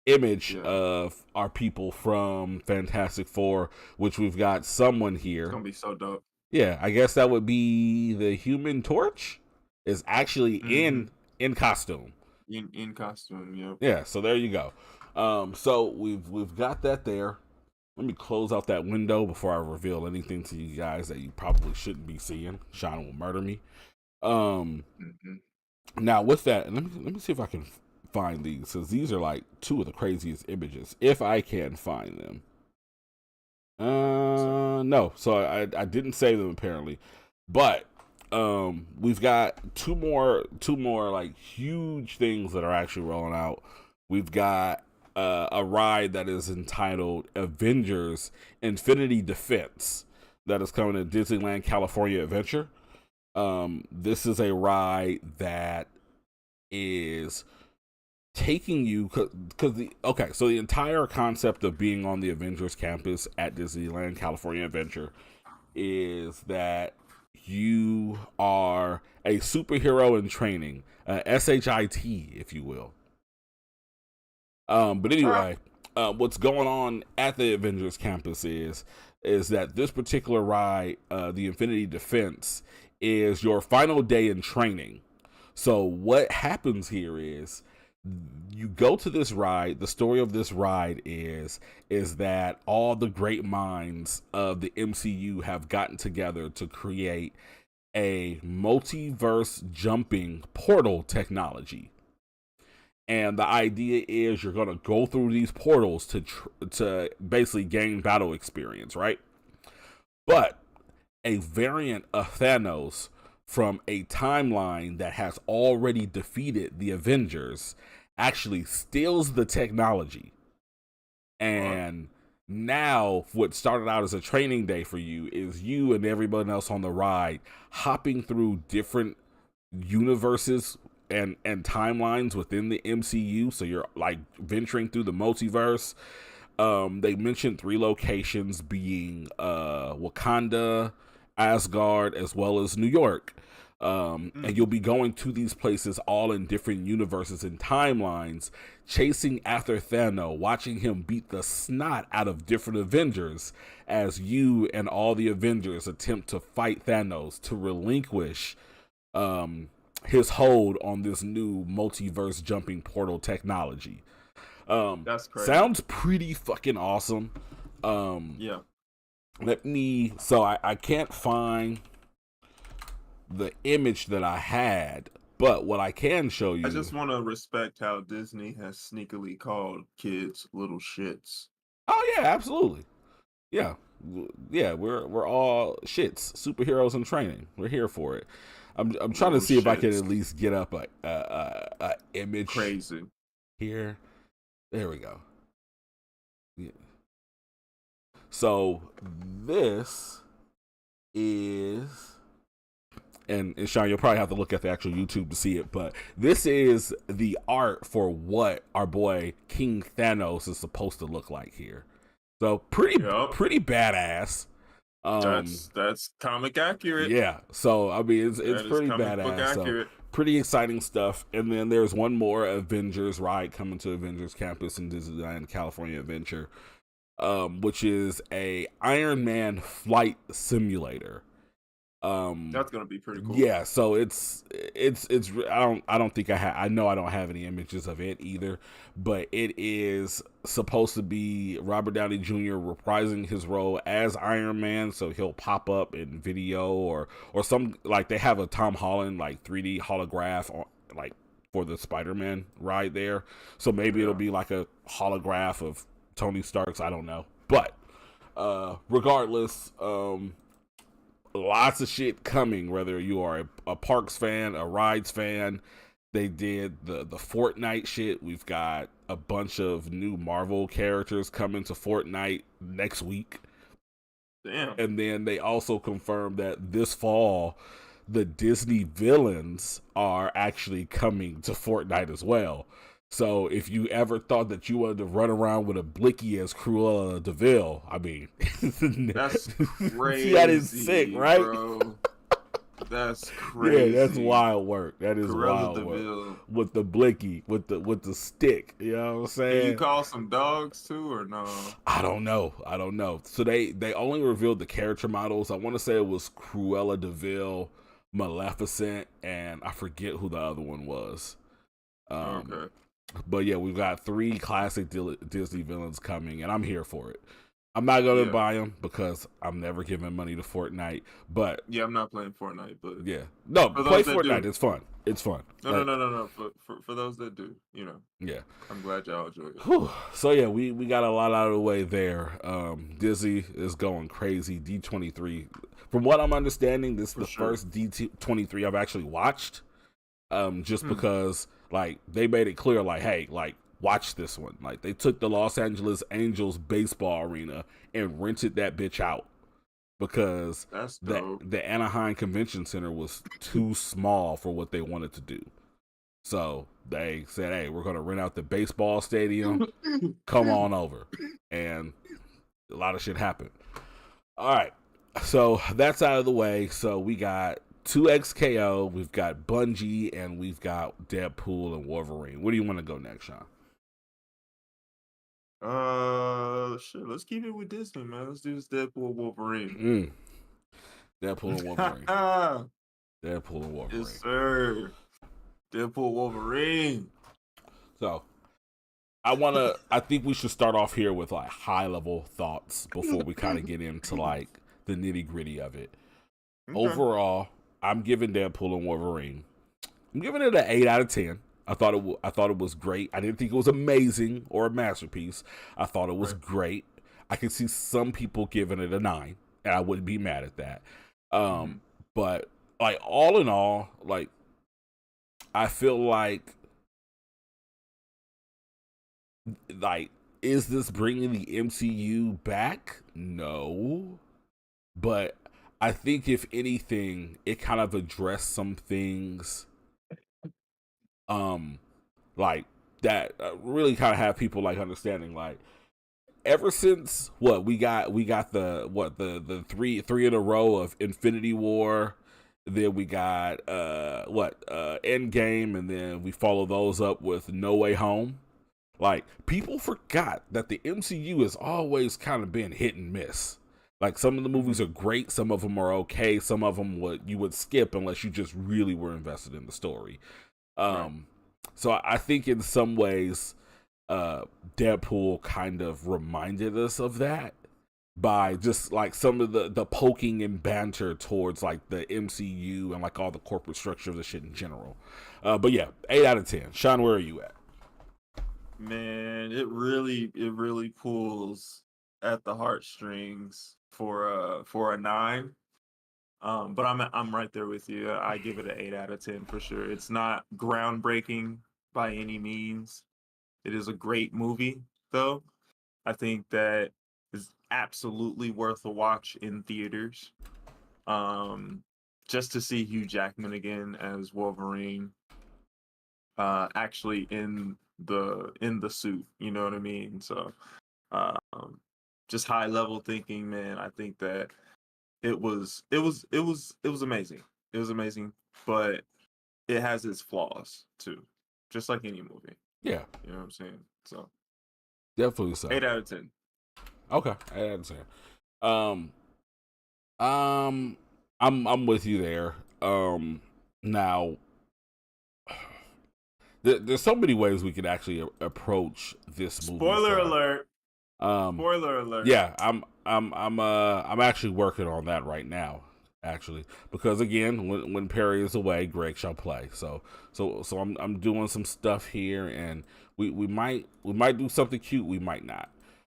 S1: image of our people from Fantastic Four, which we've got someone here.
S2: It's gonna be so dope.
S1: Yeah, I guess that would be the Human Torch is actually in costume.
S2: In costume, yeah.
S1: Yeah, so there you go. So we've got that there. Let me close out that window before I reveal anything to you guys that you probably shouldn't be seeing. Sean will murder me. Now with that, let me see if I can find these, because these are like two of the craziest images, if I can find them. No, so I didn't save them apparently, but we've got two more like huge things that are actually rolling out. We've got a ride that is entitled Avengers Infinity Defense that is coming to Disneyland California Adventure. This is a ride that is taking you, so the entire concept of being on the Avengers campus at Disneyland California Adventure is that you are a superhero in training, SHIT, if you will. But anyway, what's going on at the Avengers campus is that this particular ride, the Infinity Defense, is your final day in training. So what happens here is you go to this ride. The story of this ride is that all the great minds of the MCU have gotten together to create a multiverse jumping portal technology. And the idea is you're going to go through these portals to basically gain battle experience, right? But a variant of Thanos from a timeline that has already defeated the Avengers actually steals the technology. And now what started out as a training day for you is you and everyone else on the ride hopping through different universes and timelines within the MCU. So you're like venturing through the multiverse. They mentioned 3 locations being Wakanda, Asgard, as well as New York. And you'll be going to these places all in different universes and timelines, chasing after Thanos, watching him beat the snot out of different Avengers as you and all the Avengers attempt to fight Thanos to relinquish his hold on this new multiverse jumping portal technology.
S2: That's crazy.
S1: Sounds pretty fucking awesome.
S2: Yeah.
S1: So I can't find the image that I had, but what I can show you.
S2: I just want to respect how Disney has sneakily called kids little shits.
S1: Oh yeah, absolutely. Yeah, we're all shits, superheroes in training. We're here for it. I'm trying to see if I can at least get up a image.
S2: Crazy.
S1: Here, there we go. Yeah. So this is, and Sean, you'll probably have to look at the actual YouTube to see it, but this is the art for what our boy King Thanos is supposed to look like here. So pretty badass.
S2: That's comic accurate.
S1: Yeah. So I mean, it's pretty badass. So pretty exciting stuff. And then there's one more Avengers ride coming to Avengers Campus in Disneyland California Adventure, which is a Iron Man flight simulator.
S2: That's gonna be pretty cool.
S1: Yeah, so it's I don't think I know I don't have any images of it either, but it is supposed to be Robert Downey Jr. reprising his role as Iron Man, so he'll pop up in video or some, like they have a Tom Holland like 3D holograph on, like for the Spider-Man ride there, so maybe it'll be like a holograph of Tony Stark's, I don't know, but regardless, lots of shit coming, whether you are a Parks fan, a rides fan. They did the Fortnite shit. We've got a bunch of new Marvel characters coming to Fortnite next week.
S2: Damn.
S1: And then they also confirmed that this fall, the Disney villains are actually coming to Fortnite as well. So if you ever thought that you wanted to run around with a Blicky as Cruella de Vil, I mean,
S2: that's crazy.
S1: That is sick, right?
S2: Bro. That's crazy.
S1: Yeah, that's wild work. That is
S2: Cruella
S1: wild work.
S2: Vil.
S1: With the Blicky, with the stick. You know what I'm saying?
S2: Can you call some dogs too, or no?
S1: I don't know. So they only revealed the character models. I want to say it was Cruella de Vil, Maleficent, and I forget who the other one was.
S2: Okay.
S1: But yeah, we've got 3 classic Disney villains coming, and I'm here for it. I'm not going to buy them because I'm never giving money to Fortnite. But
S2: yeah, I'm not playing Fortnite. But
S1: yeah, no, play Fortnite. It's fun. It's fun.
S2: No. For those that do, you know.
S1: Yeah,
S2: I'm glad y'all enjoy it.
S1: Whew. So yeah, we got a lot out of the way there. Disney is going crazy. D23. From what I'm understanding, this is the first D23 I've actually watched. Just because. Like, they made it clear, like, hey, like, watch this one. Like, they took the Los Angeles Angels baseball arena and rented that bitch out because the Anaheim Convention Center was too small for what they wanted to do. So they said, hey, we're going to rent out the baseball stadium. Come on over. And a lot of shit happened. All right. So that's out of the way. So we got 2XKO, we've got Bungie, and we've got Deadpool and Wolverine. Where do you want to go next, Sean?
S2: Shit, let's keep it with Disney, man. Let's do this Deadpool Wolverine.
S1: Deadpool and Wolverine. Deadpool and Wolverine.
S2: Yes, sir. Deadpool Wolverine.
S1: So, I think we should start off here with like high level thoughts before we kind of get into like the nitty gritty of it. Okay. Overall, I'm giving Deadpool and Wolverine. I'm giving it an 8 out of 10. I thought it was great. I didn't think it was amazing or a masterpiece. I thought it was great. I could see some people giving it a 9, and I wouldn't be mad at that. But like all in all, like I feel like is this bringing the MCU back? No, but I think if anything, it kind of addressed some things, like that really kind of have people like understanding. Like ever since we got the three in a row of Infinity War, then we got Endgame, and then we follow those up with No Way Home. Like people forgot that the MCU has always kind of been hit and miss. Like, some of the movies are great, some of them are okay, some of them you would skip unless you just really were invested in the story.
S2: Right.
S1: So I think in some ways, Deadpool kind of reminded us of that by just like some of the poking and banter towards like the MCU and like all the corporate structure of the shit in general. But yeah, 8 out of 10. Sean, where are you at?
S2: Man, it really pulls at the heartstrings for a 9. But I'm right there with you. I give it an 8 out of 10 for sure. It's not groundbreaking by any means. It is a great movie, though. I think that is absolutely worth a watch in theaters. Just to see Hugh Jackman again as Wolverine, actually in the suit. You know what I mean? So, um, just high level thinking, man. I think that it was amazing. It was amazing, but it has its flaws too, just like any movie.
S1: Yeah,
S2: You know what I'm saying? So
S1: definitely so.
S2: 8 out of 10.
S1: Okay, 8 out of 10. I'm with you there. Now, there's so many ways we could actually approach this movie.
S2: Spoiler alert. Spoiler alert.
S1: Yeah, I'm actually working on that right now, actually, because again, when Perry is away, Greg shall play. So I'm doing some stuff here, and we might do something cute, we might not.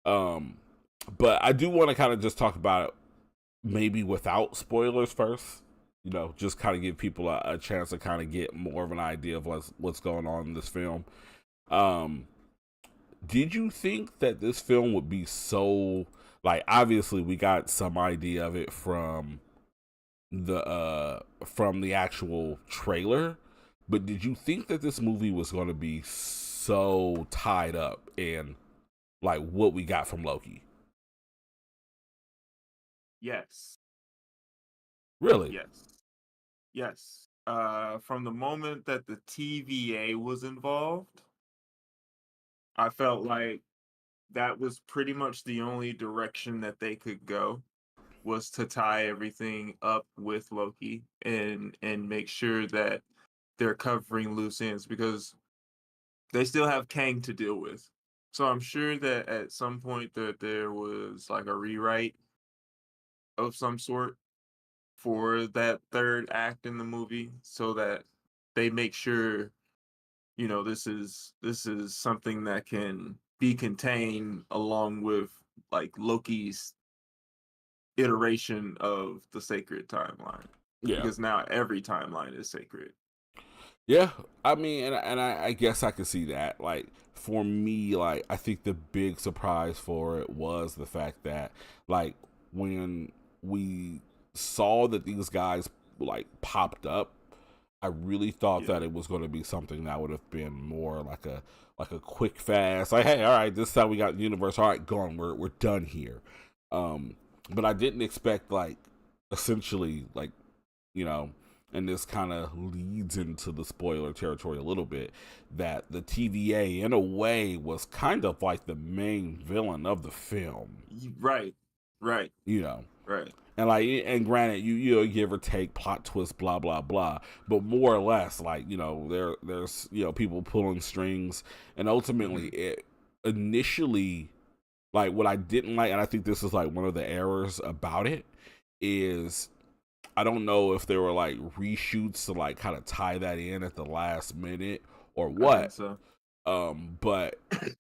S1: But I do want to kind of just talk about it maybe without spoilers first. You know, just kind of give people a chance to kind of get more of an idea of what's going on in this film. Did you think that this film would be so, like, obviously we got some idea of it from the actual trailer, but did you think that this movie was going to be so tied up in like what we got from Loki?
S2: Yes.
S1: Really?
S2: Yes. From the moment that the TVA was involved, I felt like that was pretty much the only direction that they could go, was to tie everything up with Loki and make sure that they're covering loose ends, because they still have Kang to deal with. So I'm sure that at some point that there was like a rewrite of some sort for that third act in the movie, so that they make sure, this is something that can be contained along with like Loki's iteration of the sacred timeline.
S1: Yeah.
S2: Because now every timeline is sacred.
S1: Yeah, I mean, and I guess I could see that. Like, for me, like, I think the big surprise for it was the fact that, like, when we saw that these guys like popped up, I really thought that it was going to be something that would have been more like a quick fast, like, hey, all right, this is how we got the universe. All right, gone. We're done here. But I didn't expect, like, essentially, like, you know, and this kind of leads into the spoiler territory a little bit, that the TVA in a way was kind of like the main villain of the film.
S2: Right.
S1: You know.
S2: Right.
S1: And like, and granted, you give or take plot twist, blah blah blah, but more or less, like, you know, there's people pulling strings, and ultimately, it initially, like, what I didn't like, and I think this is like one of the errors about it, is I don't know if there were like reshoots to like kind of tie that in at the last minute or what.
S2: I think so.
S1: But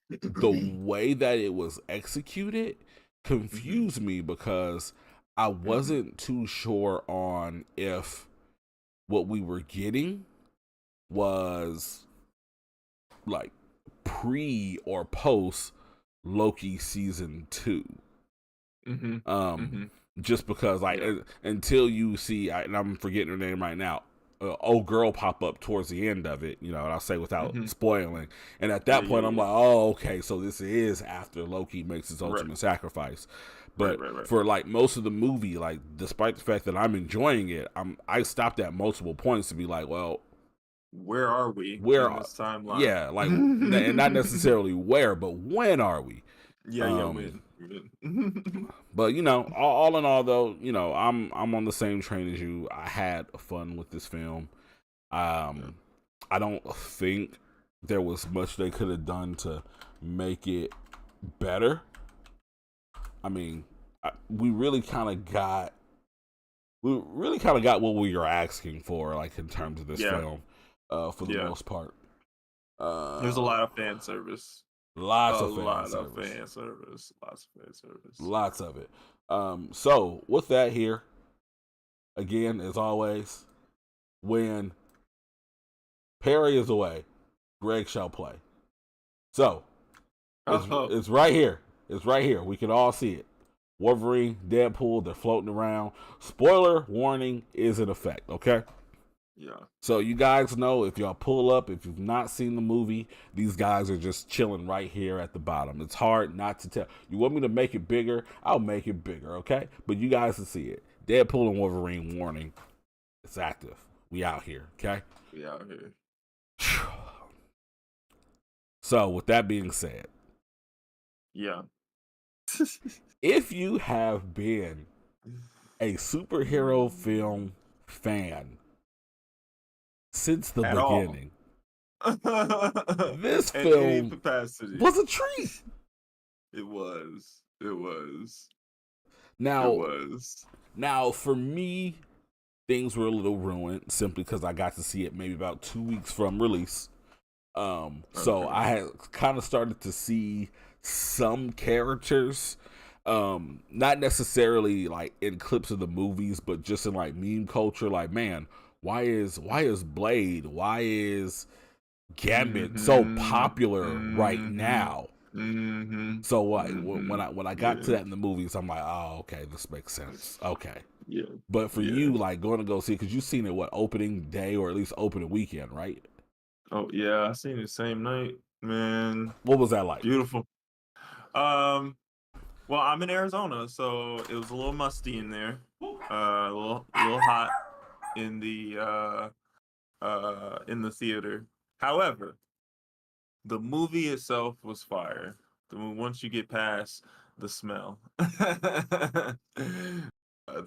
S1: the way that it was executed confused me, because I wasn't too sure on if what we were getting was like pre or post Loki season 2. Just because, like, until you see, and I'm forgetting her name right now, old girl pop up towards the end of it, and I'll say without spoiling. And at that point, I'm like, oh, okay, so this is after Loki makes his ultimate sacrifice. But for like most of the movie, like, despite the fact that I'm enjoying it, I stopped at multiple points to be like, well,
S2: where are we in this timeline?
S1: Yeah, like, and not necessarily where, but when are we?
S2: When.
S1: But you know, all in all, though, you know, I'm on the same train as you. I had fun with this film. I don't think there was much they could have done to make it better. I mean, we really kind of got what we were asking for, like in terms of this film, for the most part.
S2: There's a lot of fan service.
S1: Lots of fan service. Lots of it. So with that here, again, as always, when Perry is away, Greg shall play. So it's right here. It's right here. We can all see it. Wolverine, Deadpool, they're floating around. Spoiler warning is in effect, okay?
S2: Yeah.
S1: So you guys know, if y'all pull up, if you've not seen the movie, these guys are just chilling right here at the bottom. It's hard not to tell. You want me to make it bigger? I'll make it bigger, okay? But you guys can see it. Deadpool and Wolverine warning. It's active. We out here, okay?
S2: We out here.
S1: So with that being said.
S2: Yeah.
S1: If you have been a superhero film fan since the beginning, this film was a treat.
S2: It was.
S1: Now, for me, things were a little ruined simply because I got to see it maybe about 2 weeks from release. So I had kind of started to see some characters, not necessarily like in clips of the movies, but just in like meme culture. Like, man, why is Blade, why is Gambit so popular right now? So when I got to that in the movies, I'm like, oh, okay, this makes sense. Okay.
S2: Yeah.
S1: But for you, like, going to go see it, because you've seen it, opening day or at least opening weekend, right?
S2: Oh, yeah, I seen it the same night, man.
S1: What was that like?
S2: Beautiful. Well, I'm in Arizona, so it was a little musty in there. A little hot in the theater. However, the movie itself was fire. Once you get past the smell, the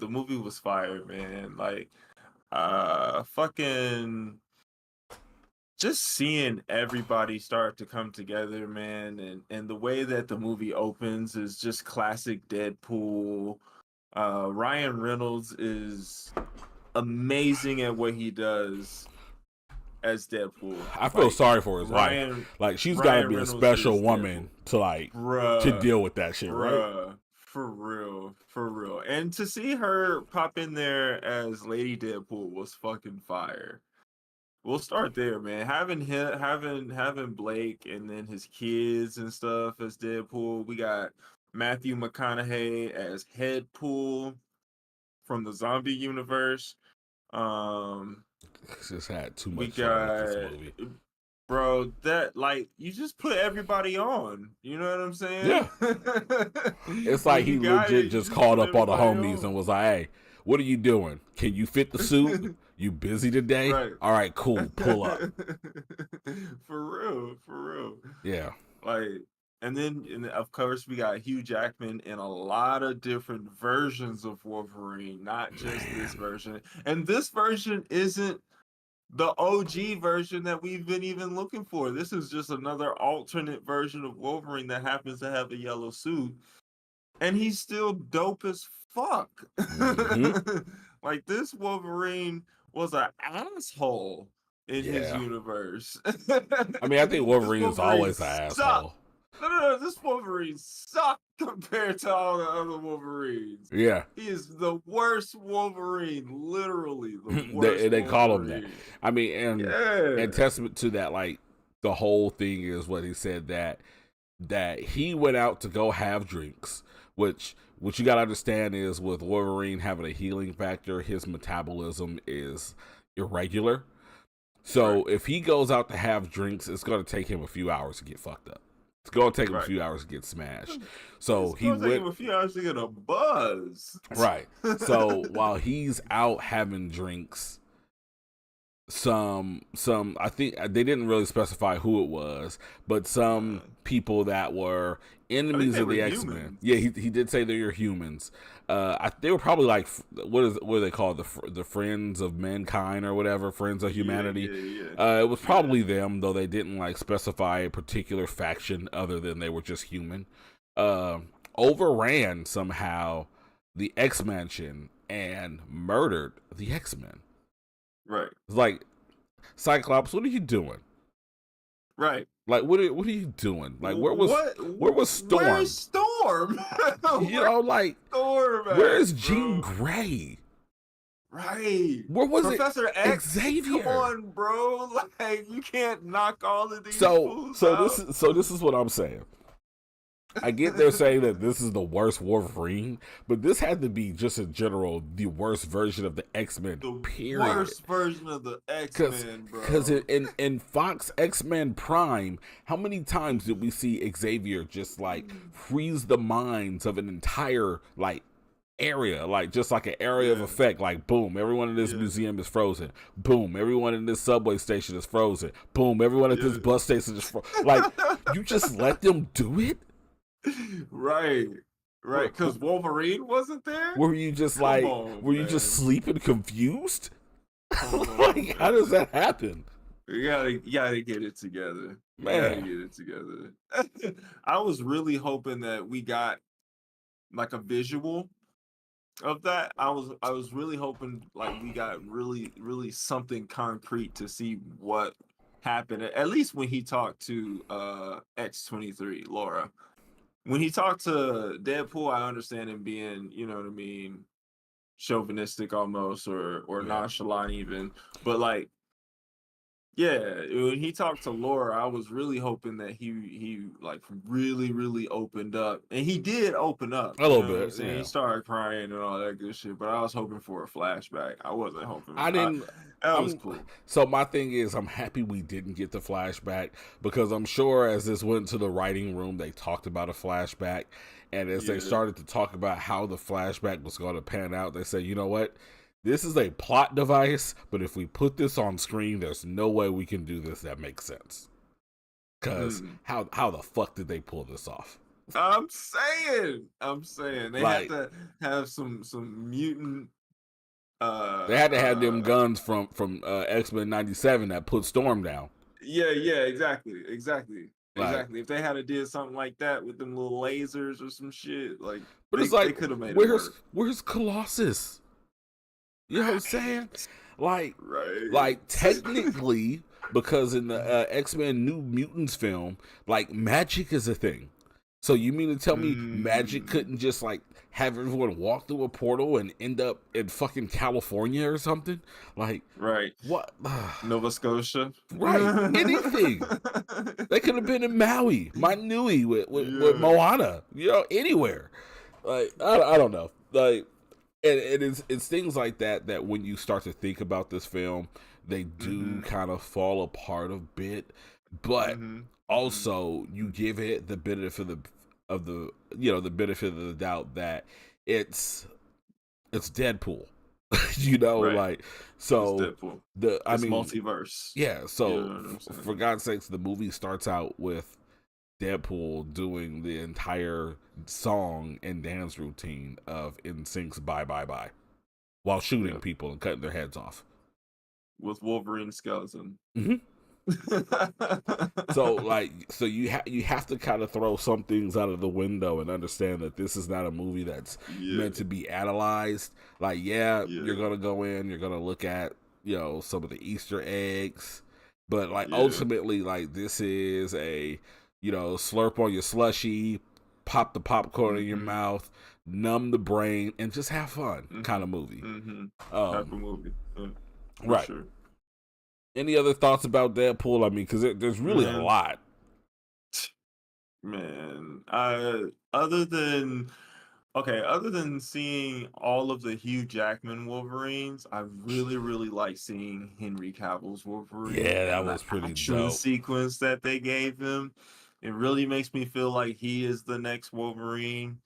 S2: movie was fire, man. Like, fucking. Just seeing everybody start to come together, man, and the way that the movie opens is just classic Deadpool. Ryan Reynolds is amazing at what he does as Deadpool.
S1: I feel sorry for his wife. Like, she's got to be a special woman to to deal with that shit, right?
S2: For real. And to see her pop in there as Lady Deadpool was fucking fire. We'll start there, man. Having Blake and then his kids and stuff as Deadpool. We got Matthew McConaughey as Headpool from the zombie universe.
S1: Just had too much fun with this movie.
S2: Bro, that, like, you just put everybody on. You know what I'm saying?
S1: Yeah. It's like he legit just called up all the homies and was like, hey, what are you doing? Can you fit the suit? You busy today?
S2: Right.
S1: All right, cool. Pull up.
S2: For real.
S1: Yeah.
S2: Like, and then of course we got Hugh Jackman in a lot of different versions of Wolverine, not just this version. And this version isn't the OG version that we've been even looking for. This is just another alternate version of Wolverine that happens to have a yellow suit. And he's still dope as fuck. Like, this Wolverine was an asshole in his universe.
S1: I mean, I think Wolverine's always an asshole.
S2: No, this Wolverine sucked compared to all the other Wolverines.
S1: Yeah.
S2: He is the worst Wolverine, literally the worst.
S1: They call him that. I mean, and testament to that, like, the whole thing is what he said, that he went out to go have drinks, which what you got to understand is, with Wolverine having a healing factor, his metabolism is irregular. So if he goes out to have drinks, it's going to take him a few hours to get fucked up. It's going to take him a few hours to get smashed. So he went
S2: take him a few hours to get a buzz.
S1: Right. So while he's out having drinks, some I think they didn't really specify who it was, but some people that were
S2: I think
S1: enemies
S2: they
S1: of
S2: were
S1: the X-Men.
S2: humans.
S1: Yeah, he did say they're humans. They were probably like what are they called, the friends of mankind or whatever, friends of humanity.
S2: Yeah.
S1: It was probably them, though they didn't like specify a particular faction other than they were just human. Overran somehow the X-Mansion and murdered the X-Men.
S2: Right.
S1: It's like, Cyclops, what are you doing?
S2: Right.
S1: Like, what are you doing? Like, where was Storm?
S2: Where's Storm?
S1: You know, like,
S2: Storm
S1: where's Jean Grey?
S2: Right.
S1: Where was
S2: Professor X?
S1: Xavier?
S2: Come on, bro. Like, you can't knock all of these
S1: So
S2: fools out.
S1: this is what I'm saying. I get they're saying that this is the worst Wolverine, but this had to be just in general the worst version of the X-Men.
S2: The worst version of the X-Men, bro.
S1: Because in Fox X-Men Prime, how many times did we see Xavier just like freeze the minds of an entire like area, like just like an area of effect, like boom, everyone in this museum is frozen, boom, everyone in this subway station is frozen, boom, everyone at this bus station is frozen. Like, you just let them do it?
S2: Right, because Wolverine wasn't there.
S1: Were you just you just sleeping confused? Like, how does that happen?
S2: You gotta get it together,
S1: man.
S2: You gotta get it together. I was really hoping that we got like a visual of that. I was really hoping like we got really something concrete to see what happened. At least when he talked to X-23 Laura. When he talked to Deadpool, I understand him being, you know what I mean, chauvinistic almost, or nonchalant even. But like, when he talked to Laura, I was really hoping that he like really opened up, and he did open up
S1: a little bit.
S2: He started crying and all that good shit. But I was hoping for a flashback. I wasn't hoping. That was cool.
S1: So my thing is, I'm happy we didn't get the flashback, because I'm sure as this went to the writing room, they talked about a flashback, and as they started to talk about how the flashback was going to pan out, they said, you know what? This is a plot device, but if we put this on screen, there's no way we can do this that makes sense. Because how the fuck did they pull this off?
S2: I'm saying they had to have some mutant.
S1: They had to have them guns from X-Men '97 that put Storm down.
S2: Yeah, exactly. If they had did something like that with them little lasers or some shit, like,
S1: but it's like, they could have made it work. Where's Colossus? You know what I'm saying? Like technically, because in the X-Men New Mutants film, like, magic is a thing. So you mean to tell me magic couldn't just like have everyone walk through a portal and end up in fucking California or something? Like, what?
S2: Nova Scotia?
S1: Right. Anything. They could have been in Maui, Manui with Moana. You know, anywhere. Like, I don't know. Like, and it's things like that when you start to think about this film, they do kind of fall apart a bit, but also you give it the benefit of the benefit of the doubt that it's Deadpool. You know, like, so
S2: it's Deadpool.
S1: It's
S2: multiverse.
S1: Yeah, so for God's sakes, the movie starts out with Deadpool doing the entire song and dance routine of NSYNC's Bye Bye Bye while shooting people and cutting their heads off
S2: with Wolverine skeleton.
S1: So you have to kind of throw some things out of the window and understand that this is not a movie that's meant to be analyzed. Like, you're gonna go in, you're gonna look at, you know, some of the Easter eggs, but like ultimately, like, this is a, you know, slurp on your slushie, pop the popcorn in your mouth, numb the brain, and just have fun kind of movie.
S2: Type of movie,
S1: right? Sure. Any other thoughts about Deadpool? I mean, because there's really a lot.
S2: Man, other than seeing all of the Hugh Jackman Wolverines, I really like seeing Henry Cavill's Wolverine.
S1: Yeah, that was pretty dope.
S2: Sequence that they gave him, it really makes me feel like he is the next Wolverine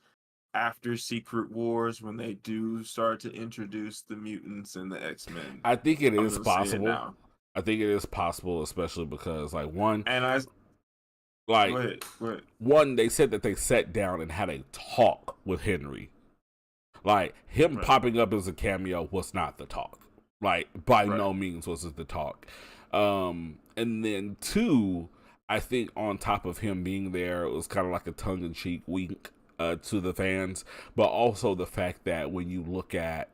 S2: after Secret Wars, when they do start to introduce the mutants and the X-Men.
S1: I think it is possible. I think it is possible, especially because, like, one,
S2: and
S1: Like,
S2: Go ahead.
S1: one, they said that they sat down and had a talk with Henry. Like, him popping up as a cameo was not the talk. Like, by no means was it the talk. And then two, I think on top of him being there, it was kind of like a tongue-in-cheek wink to the fans, but also the fact that when you look at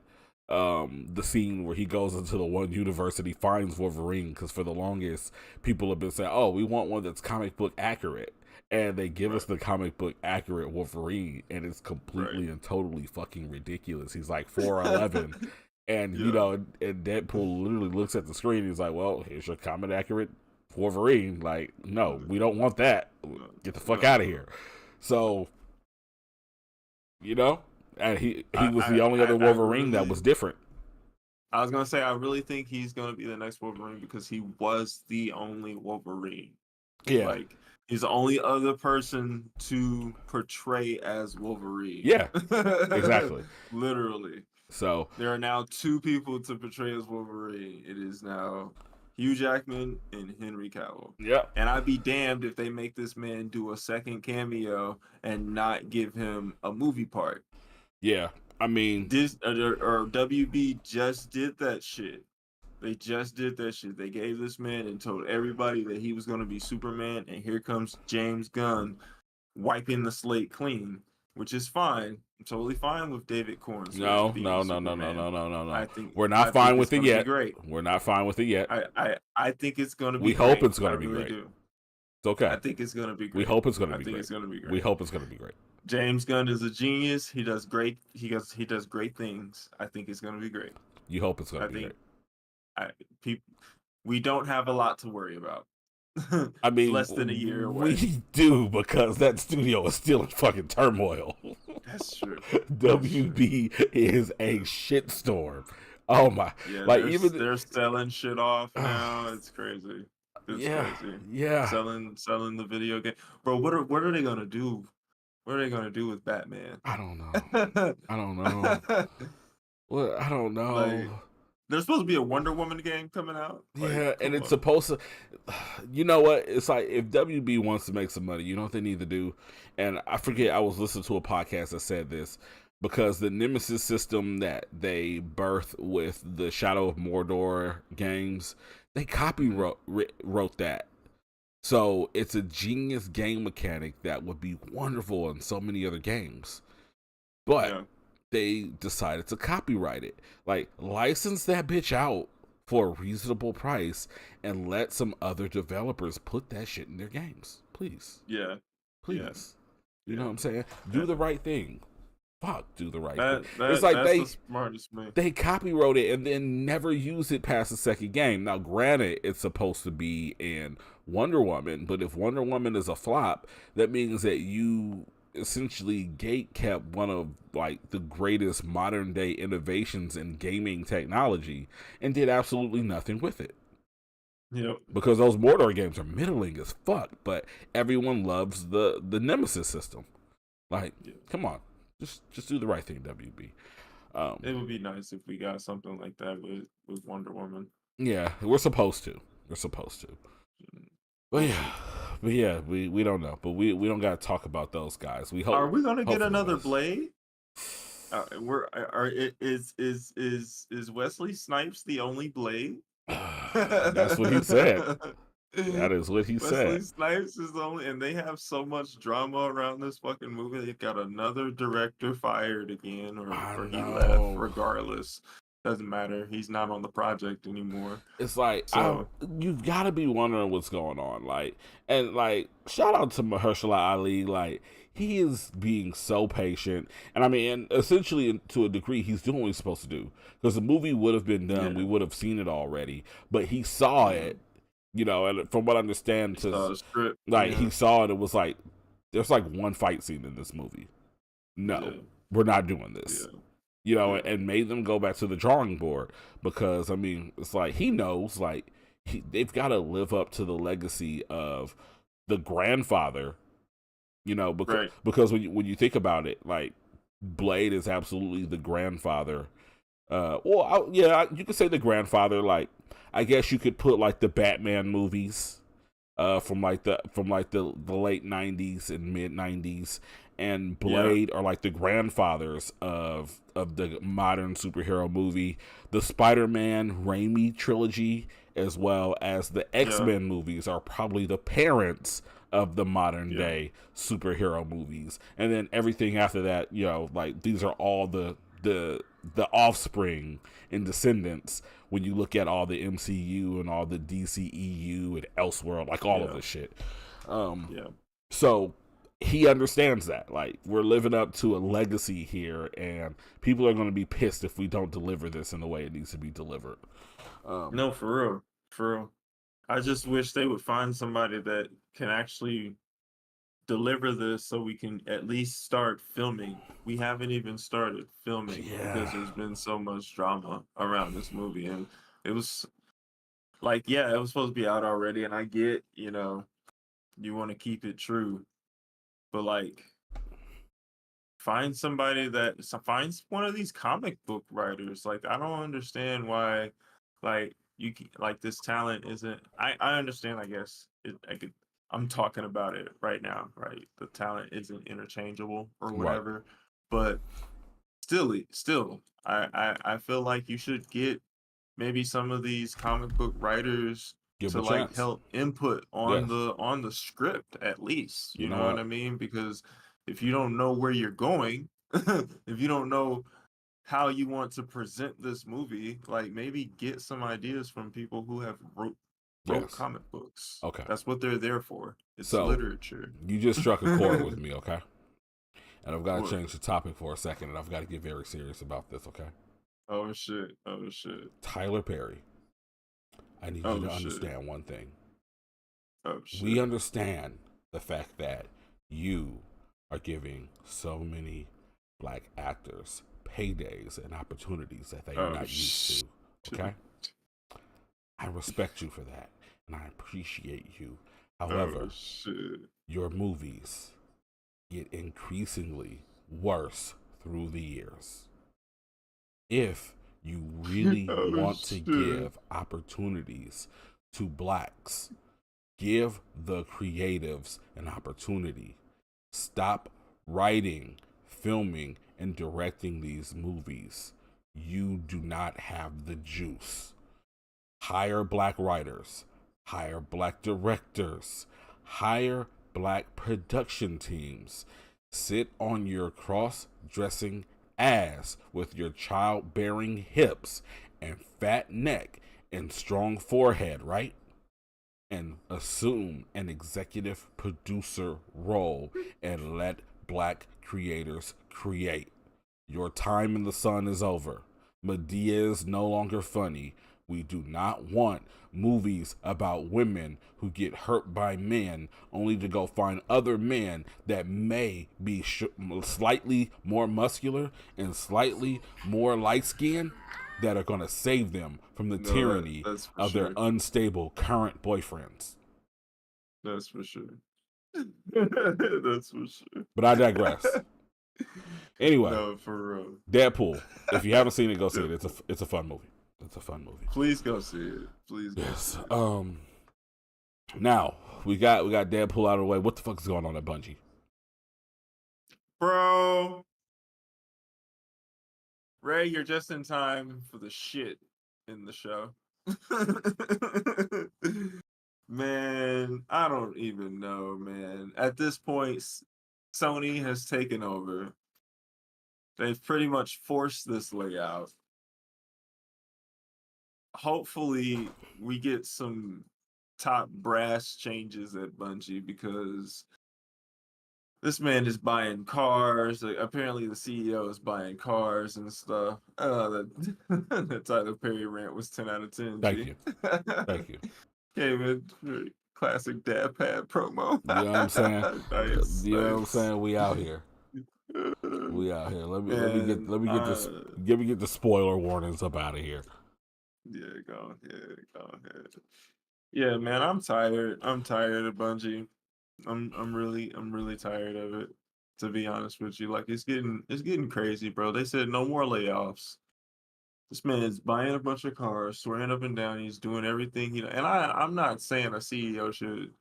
S1: the scene where he goes into the one university, finds Wolverine, because for the longest, people have been saying, oh, we want one that's comic book accurate. And they give us the comic book accurate Wolverine, and it's completely and totally fucking ridiculous. He's like 4'11", and you know, and Deadpool literally looks at the screen. And he's like, "Well, here's your comic accurate Wolverine." Like, no, we don't want that. Get the fuck out of here. So, you know, and he was the only other Wolverine that was different.
S2: I was gonna say, I really think he's gonna be the next Wolverine because he was the only Wolverine.
S1: Yeah.
S2: Like, he's the only other person to portray as Wolverine.
S1: Yeah, exactly.
S2: Literally.
S1: So
S2: there are now two people to portray as Wolverine. It is now Hugh Jackman and Henry Cavill.
S1: Yep.
S2: And I'd be damned if they make this man do a second cameo and not give him a movie part.
S1: Yeah, I mean,
S2: this or WB just did that shit. They just did that shit. They gave this man and told everybody that he was going to be Superman, and here comes James Gunn wiping the slate clean, which is fine. I'm totally fine with David Corn.
S1: No. I think we're not fine with it yet. We're not fine with it yet.
S2: I think it's going to be.
S1: We hope it's going to be great. It's okay.
S2: I think it's going to be great.
S1: We hope it's going to be
S2: great.
S1: I think
S2: it's going to be great.
S1: We hope it's going to be great.
S2: James Gunn is a genius. He does great. He does great things. I think it's going to be great.
S1: You hope it's going to be great.
S2: We don't have a lot to worry about.
S1: I mean,
S2: less than a year away.
S1: We do, because that studio is still in fucking turmoil.
S2: That's true.
S1: WB is a shitstorm. Oh my!
S2: Yeah,
S1: like
S2: they're selling shit off now. It's crazy. It's crazy.
S1: Yeah.
S2: Selling the video game, bro. What are they gonna do? What are they gonna do with Batman?
S1: I don't know. I don't know. Well, I don't know.
S2: Like, there's supposed to be a Wonder Woman game coming out.
S1: Yeah, and it's supposed to. You know what? It's like, if WB wants to make some money, you know what they need to do? And I forget, I was listening to a podcast that said this, because the Nemesis system that they birthed with the Shadow of Mordor games, they wrote that. So it's a genius game mechanic that would be wonderful in so many other games. But they decided to copyright it. Like, license that bitch out for a reasonable price and let some other developers put that shit in their games. Please.
S2: Yeah.
S1: Please. Yeah. You know what I'm saying? Do the right thing. Fuck, do the right thing.
S2: It's like that's the smartest man.
S1: They copyright it and then never use it past the second game. Now, granted, it's supposed to be in Wonder Woman, but if Wonder Woman is a flop, that means that you essentially gatekept one of like the greatest modern day innovations in gaming technology and did absolutely nothing with it.
S2: Yep.
S1: Because those Mordor games are middling as fuck, but everyone loves the Nemesis system. Like, come on, just do the right thing, WB.
S2: It would be nice if we got something like that with Wonder Woman.
S1: Yeah, we're supposed to. But yeah, we don't know. But we don't got to talk about those guys. We hope.
S2: Are we gonna get another Blade? Is Wesley Snipes the only Blade?
S1: That's what he said. That is what he said.
S2: Wesley Snipes is the only, and they have so much drama around this fucking movie. They've got another director fired again, or he left. Regardless, doesn't matter. He's not on the project anymore.
S1: It's like, you've got to be wondering what's going on. Like, and like, shout out to Mahershala Ali. Like, he is being so patient, and I mean, and essentially to a degree, he's doing what he's supposed to do, because the movie would have been done. Yeah. We would have seen it already, but he saw it. You know, and from what I understand, he saw it. It was like, there's like one fight scene in this movie. No, we're not doing this. Yeah. You know, and made them go back to the drawing board, because I mean, it's like, he knows, like, they've got to live up to the legacy of the grandfather. You know, because when you think about it, like, Blade is absolutely the grandfather. You could say the grandfather. Like, I guess you could put like the Batman movies from the late '90s and mid '90s, and
S2: Yeah.
S1: Blade are like the grandfathers of the modern superhero movie. The Spider-Man Raimi trilogy, as well as the
S2: Yeah.
S1: X-Men movies, are probably the parents of the modern
S2: Yeah.
S1: day superhero movies. And then everything after that, like these are all the offspring and descendants when you look at all the MCU and all the DCEU and Elseworld, like all of
S2: Yeah.
S1: this shit. Um,
S2: Yeah.
S1: so he understands that. Like, we're living up to a legacy here, and people are going to be pissed if we don't deliver this in the way it needs to be delivered.
S2: No, for real. For real. I just wish they would find somebody that can actually deliver this so we can at least start filming. We haven't even started filming
S1: Yeah.
S2: because there's been so much drama around this movie. And it was like, yeah, it was supposed to be out already. And I get, you want to keep it true, but like, finds one of these comic book writers. Like, I don't understand why, like, like this talent isn't. I understand. I guess I'm talking about it right now, right? The talent isn't interchangeable or
S1: Right.
S2: whatever, but still, I feel like you should get maybe some of these comic book writers
S1: Give
S2: to
S1: them a
S2: like
S1: chance.
S2: help input on
S1: Yes.
S2: the script at least.
S1: You
S2: You
S1: know
S2: know what
S1: what?
S2: I mean? Because if you don't know where you're going, if you don't know how you want to present this movie, like maybe get some ideas from people who have wrote
S1: Yes.
S2: comic books.
S1: Okay.
S2: That's what they're there for. It's
S1: So,
S2: literature.
S1: you just struck a chord with me, okay? And I've got to
S2: What?
S1: change the topic for a second, and I've got to get very serious about this, okay?
S2: Oh shit. Oh shit.
S1: Tyler Perry, I need you
S2: Oh
S1: to
S2: shit.
S1: understand one thing.
S2: Oh shit.
S1: We understand the fact that you are giving so many black actors paydays and opportunities that they are not used to, okay? I respect you for that, and I appreciate you. However,
S2: Oh shit.
S1: your movies get increasingly worse through the years. If you really
S2: Oh
S1: want to
S2: shit.
S1: give opportunities to blacks, give the creatives an opportunity. Stop writing, filming, and directing these movies. You do not have the juice. Hire black writers, hire black directors, hire black production teams. Sit on your cross dressing ass with your childbearing hips and fat neck and strong forehead, right? And assume an executive producer role and let black creators create. Your time in the sun is over. Medea is no longer funny. We do not want movies about women who get hurt by men only to go find other men that may be slightly more muscular and slightly more light skinned that are going to save them from the tyranny
S2: that's for
S1: of their
S2: sure.
S1: unstable current boyfriends.
S2: That's for sure. That's for sure.
S1: But I digress. Anyway,
S2: No, for real.
S1: Deadpool. If you haven't seen it, go see it. It's a fun movie. It's a fun movie.
S2: Please go see it. Please go
S1: Yes.
S2: see it.
S1: Now we got Deadpool out of the way. What the fuck is going on at Bungie?
S2: Bro. Ray, you're just in time for the shit in the show. Man, I don't even know, man. At this point, Sony has taken over. They've pretty much forced this layout. Hopefully, we get some top brass changes at Bungie because this man is buying cars. Apparently, the CEO is buying cars and stuff. That Tyler Perry rant was 10 out of 10.
S1: Thank you. Thank you.
S2: Came in classic dad pad promo.
S1: You know what I'm saying?
S2: Nice,
S1: You know what I'm
S2: nice.
S1: saying? We out here. We out here. Let me get the spoiler warnings up out of here.
S2: Yeah, go ahead. Yeah, man, I'm tired. I'm tired of Bungie. I'm really tired of it. To be honest with you, like it's getting crazy, bro. They said no more layoffs. This man is buying a bunch of cars, swearing up and down he's doing everything and I'm not saying a CEO should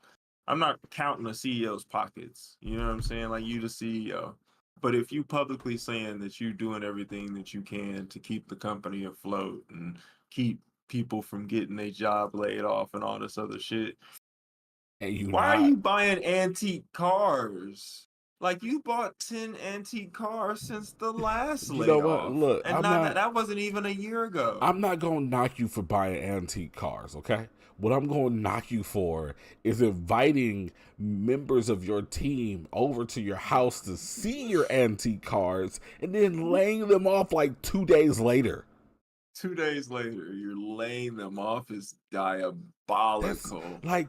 S2: I'm not counting the CEO's pockets. You know what I'm saying? Like, you the CEO. But if you publicly saying that you're doing everything that you can to keep the company afloat and keep people from getting their job laid off and all this other shit,
S1: And you
S2: why are
S1: not.
S2: you buying antique cars? Like, you bought 10 antique cars since the last
S1: You know what?
S2: layoff.
S1: Look,
S2: And that wasn't even a year ago.
S1: I'm not gonna knock you for buying antique cars, okay? What I'm gonna knock you for is inviting members of your team over to your house to see your antique cars and then laying them off like 2 days later.
S2: 2 days later, you're laying them off is diabolical. I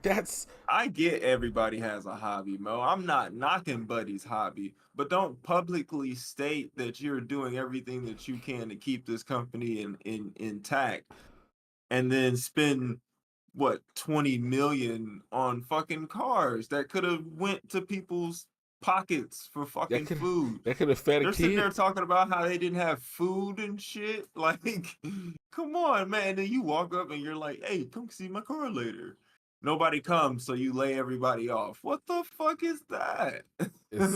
S2: get everybody has a hobby, Mo. I'm not knocking Buddy's hobby, but don't publicly state that you're doing everything that you can to keep this company intact, and then spend what 20 million on fucking cars that could have went to people's pockets for fucking food.
S1: That could have fed a
S2: They're
S1: kid.
S2: sitting there talking about how they didn't have food and shit. Like, come on, man. And then you walk up and you're like, hey, come see my car later. Nobody comes, so you lay everybody off. What the fuck is that? What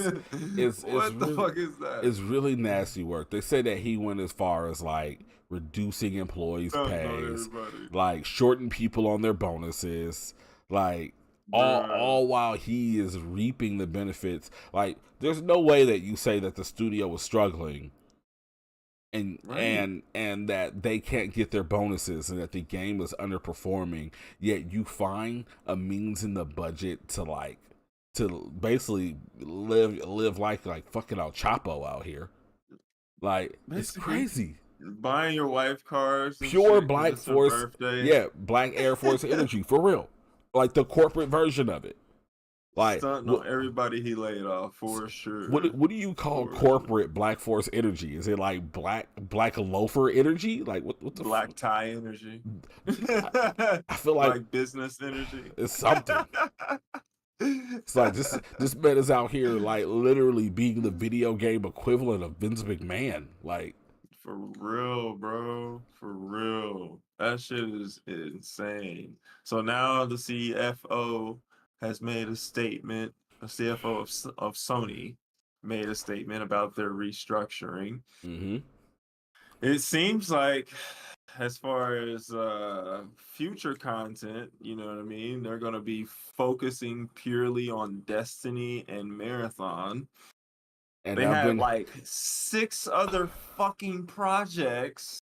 S2: the fuck is that?
S1: It's really nasty work. They say that he went as far as like reducing employees' pays, like shorting people on their bonuses, like all while he is reaping the benefits. Like, there's no way that you say that the studio was struggling and that they can't get their bonuses and that the game is underperforming, yet you find a means in the budget to basically live like fucking El Chapo out here. Like, it's crazy.
S2: Buying your wife cars,
S1: pure Black Force, Black Air Force energy for real. Like the corporate version of it. Like,
S2: stunting on everybody he laid off for sure.
S1: What do you call corporate Black Force energy? Is it like black loafer energy? Like what the
S2: black tie energy?
S1: I feel like
S2: business energy.
S1: It's something. It's like this man is out here like literally being the video game equivalent of Vince McMahon. Like,
S2: for real, bro. For real. That shit is insane. So now the CFO has made a statement. The CFO of Sony made a statement about their restructuring.
S1: Mm-hmm.
S2: It seems like, as far as future content, you know what I mean, they're going to be focusing purely on Destiny and Marathon. And they had like 6 other fucking projects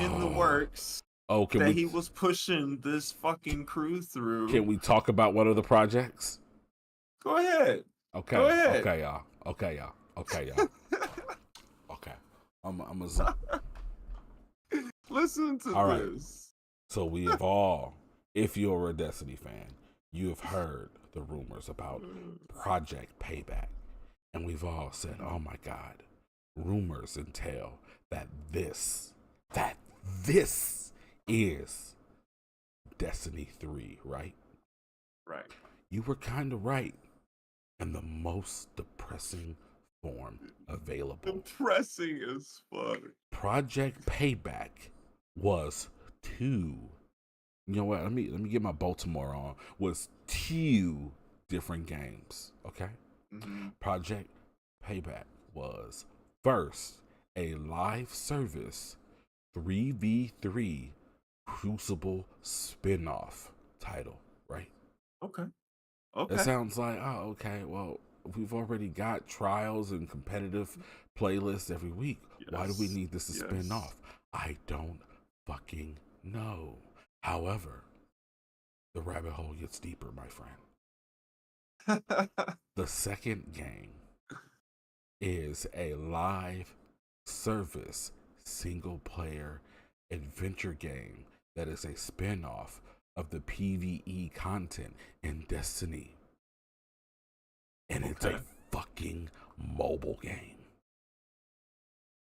S2: in the works he was pushing this fucking crew through.
S1: Can we talk about one of the projects?
S2: Go ahead.
S1: Okay.
S2: Go ahead.
S1: Okay, y'all. Okay. I'm a zoom.
S2: Listen to
S1: all
S2: this.
S1: Right. So we have all, if you're a Destiny fan, you have heard the rumors about Project Payback. And we've all said, oh my God, rumors entail that this is Destiny 3, right?
S2: Right.
S1: You were kind of right. And the most depressing form available.
S2: Depressing as fuck.
S1: Project Payback was 2. You know what? Let me get my Baltimore on. Was 2 different games. Okay.
S2: Mm-hmm.
S1: Project Payback was first a live service 3v3 Crucible spin-off title, right?
S2: Okay.
S1: That sounds like, oh, okay, well, we've already got trials and competitive playlists every week. Yes. Why do we need this to spin off? I don't fucking know. However, the rabbit hole gets deeper, my friend. The second game is a live service single player adventure game that is a spin-off of the PvE content in Destiny. And it's a fucking mobile game.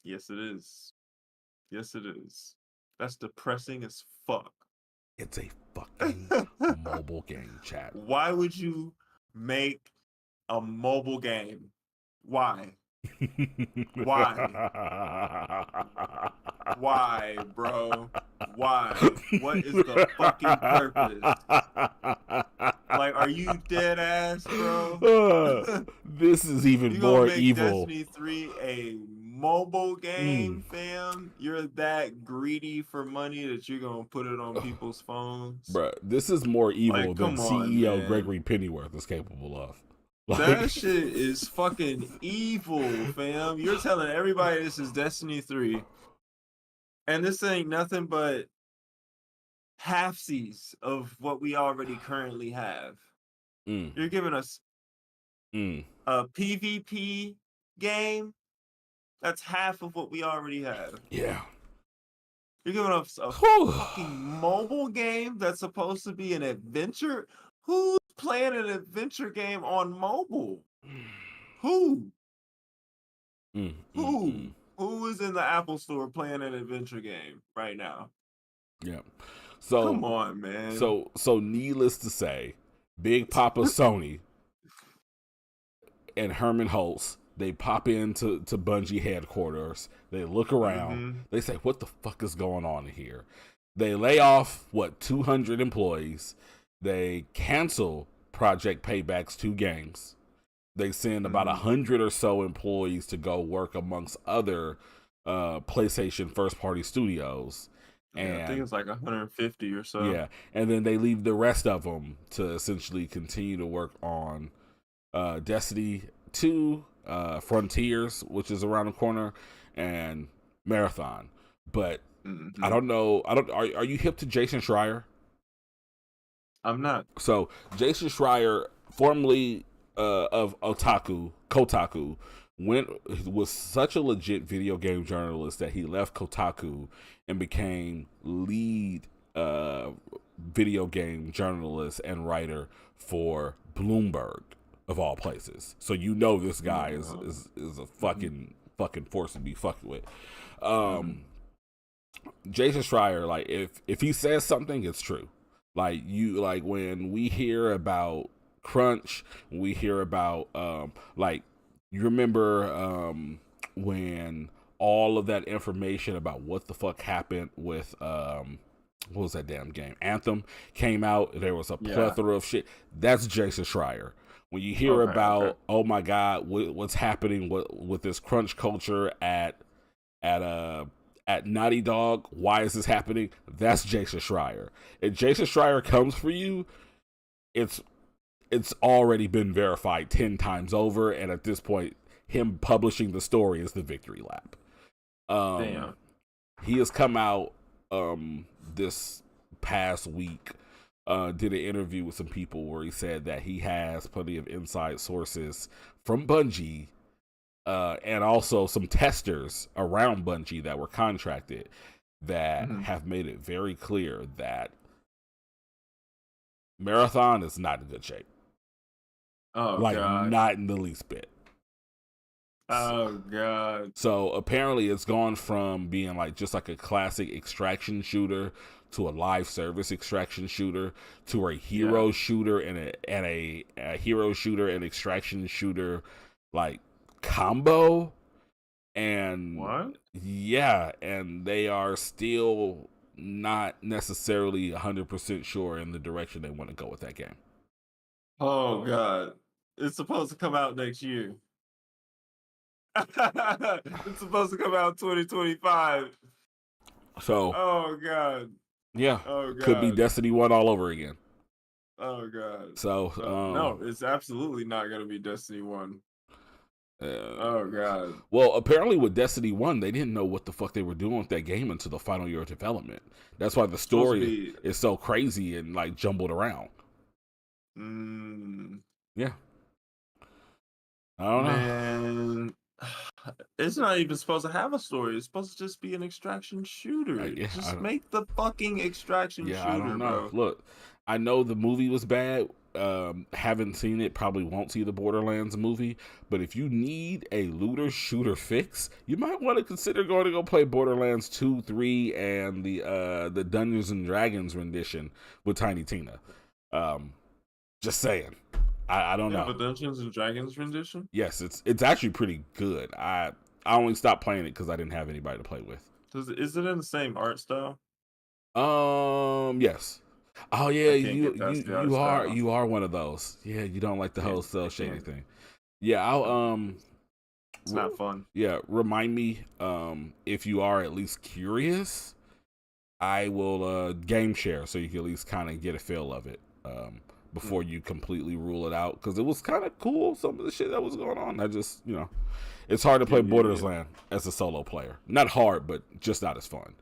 S2: Yes, it is. Yes, it is. That's depressing as fuck.
S1: It's a fucking mobile game, chat.
S2: Why would you make a mobile game? Why? Why, bro? Why? What is the fucking purpose? Like, are you dead ass, bro?
S1: This is even
S2: You
S1: more
S2: gonna make
S1: evil.
S2: Destiny 3 a mobile game, fam? You're that greedy for money that you're gonna put it on people's phones?
S1: Bruh, this is more evil
S2: Like,
S1: than
S2: come on,
S1: CEO
S2: man.
S1: Gregory Pennyworth is capable of.
S2: That shit is fucking evil, fam. You're telling everybody this is Destiny 3, and this ain't nothing but halfsies of what we already currently have. You're giving us a PvP game. That's half of what we already have.
S1: Yeah.
S2: You're giving us a fucking mobile game that's supposed to be an adventure. Who's playing an adventure game on mobile? Who? Who is in the Apple Store playing an adventure game right now?
S1: Yeah. So
S2: come on, man.
S1: So needless to say, Big Papa Sony and Herman Hulse, they pop into Bungie headquarters. They look around. They say, "What the fuck is going on here?" They lay off 200 employees. They cancel Project Payback's 2 games. They send about 100 or so employees to go work amongst other PlayStation first-party studios. And
S2: I think it's like 150 or so.
S1: Yeah, and then they leave the rest of them to essentially continue to work on Destiny 2, Frontiers, which is around the corner, and Marathon. But I don't know. Are you hip to Jason Schreier?
S2: I'm not.
S1: So Jason Schreier, formerly of Kotaku, was such a legit video game journalist that he left Kotaku and became lead video game journalist and writer for Bloomberg, of all places. So you know this guy is a fucking force to be fucking with. Jason Schreier, like if he says something, it's true. Like when we hear about crunch, we hear about you remember when all of that information about what the fuck happened with what was that damn game, Anthem, came out. There was a plethora of shit. That's Jason Schreier. When you hear about oh my god, what's happening with this crunch culture at Naughty Dog, why is this happening? That's Jason Schreier. If Jason Schreier comes for you, it's already been verified 10 times over, and at this point, him publishing the story is the victory lap.
S2: Damn.
S1: He has come out this past week, did an interview with some people where he said that he has plenty of inside sources from Bungie, and also some testers around Bungie that were contracted that have made it very clear that Marathon is not in good shape.
S2: Oh,
S1: like,
S2: God.
S1: not in the least bit.
S2: Oh, God.
S1: So apparently it's gone from being like just like a classic extraction shooter to a live service extraction shooter to a hero shooter and a hero shooter and extraction shooter like combo. And
S2: what?
S1: Yeah, and they are still not necessarily 100% sure in the direction they want to go with that game.
S2: Oh, God. It's supposed to come out next year. It's supposed to come out 2025.
S1: So,
S2: oh, God.
S1: Yeah.
S2: Oh, God.
S1: Could be Destiny 1 all over again.
S2: Oh, God.
S1: So,
S2: no, it's absolutely not going to be Destiny 1. Oh, God.
S1: Well, apparently with Destiny 1, they didn't know what the fuck they were doing with that game until the final year of development. That's why the story is so crazy and like jumbled around. Yeah. I don't know.
S2: Man, it's not even supposed to have a story. It's supposed to just be an extraction shooter. Just make the fucking extraction shooter,
S1: I don't know.
S2: Bro.
S1: Look, I know the movie was bad. Haven't seen it, probably won't see the Borderlands movie, but if you need a looter shooter fix, you might want to consider going to go play Borderlands 2, 3, and the Dungeons and Dragons rendition with Tiny Tina. Just saying. I don't know.
S2: The Dungeons and Dragons rendition?
S1: Yes, it's actually pretty good. I only stopped playing it because I didn't have anybody to play with.
S2: Is it in the same art style?
S1: Yes. Oh yeah,
S2: I can't get past the art style.
S1: you are one of those. Yeah, you don't like the
S2: Yeah,
S1: whole cell
S2: I
S1: shading
S2: can't.
S1: thing. Yeah, I'll
S2: It's not fun.
S1: yeah, remind me if you are at least curious, I will game share so you can at least kind of get a feel of it before you completely rule it out, because it was kind of cool, some of the shit that was going on. I just, it's hard to play Borderlands as a solo player. Not hard, but just not as fun.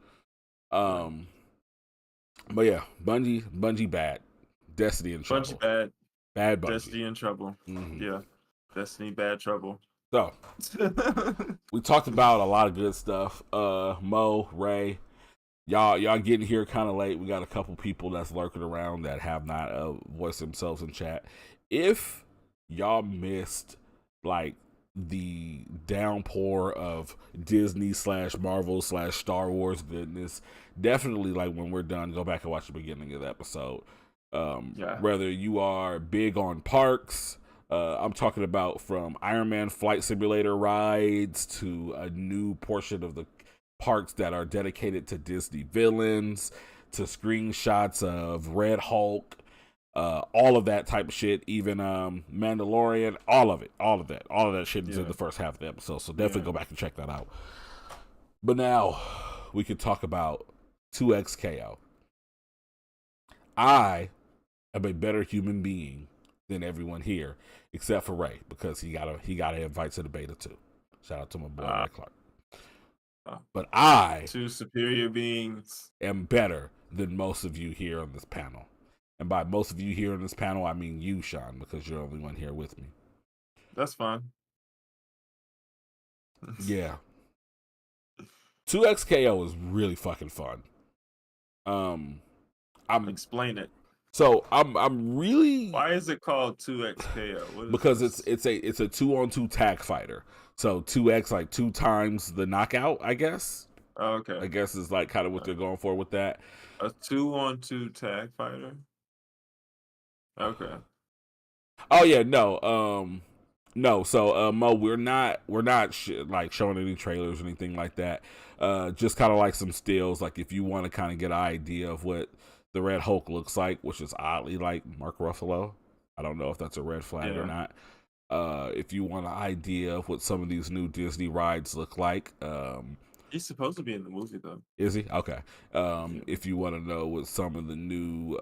S1: But yeah, Bungie bad. Destiny in trouble.
S2: Bungie bad.
S1: Bad Bungie.
S2: Destiny in trouble.
S1: Mm-hmm.
S2: Yeah. Destiny bad trouble.
S1: So we talked about a lot of good stuff. Mo, Ray, y'all getting here kind of late. We got a couple people that's lurking around that have not voiced themselves in chat. If y'all missed like the downpour of Disney / Marvel / Star Wars goodness, definitely, like, when we're done, go back and watch the beginning of the episode. Whether you are big on parks, I'm talking about from Iron Man Flight Simulator rides to a new portion of the parks that are dedicated to Disney villains, to screenshots of Red Hulk, all of that type of shit, even Mandalorian, all of that shit is in the first half of the episode, so definitely go back and check that out. But now we could talk about 2XKO. I am a better human being than everyone here, except for Ray, because he got an invite to the beta too. Shout out to my boy Ray Clark. But I,
S2: two superior beings,
S1: am better than most of you here on this panel. And by most of you here on this panel, I mean you, Sean, because you're the only one here with me.
S2: That's fine.
S1: Yeah. 2XKO is really fucking fun.
S2: Explain it.
S1: So I'm really.
S2: Why is it called 2XKO?
S1: Because it's a 2-on-2 tag fighter. So 2X, like 2 times the knockout, I guess.
S2: Oh, okay.
S1: I guess is like kind of what they're going for with that.
S2: A 2-on-2 tag fighter. Okay.
S1: Oh yeah, no. So Mo, we're not like showing any trailers or anything like that. Just kind of like some stills. Like if you want to kind of get an idea of what the Red Hulk looks like, which is oddly like Mark Ruffalo. I don't know if that's a red flag or not. If you want an idea of what some of these new Disney rides look like,
S2: he's supposed to be in the movie though.
S1: Is he? Okay. If you want to know what some of the new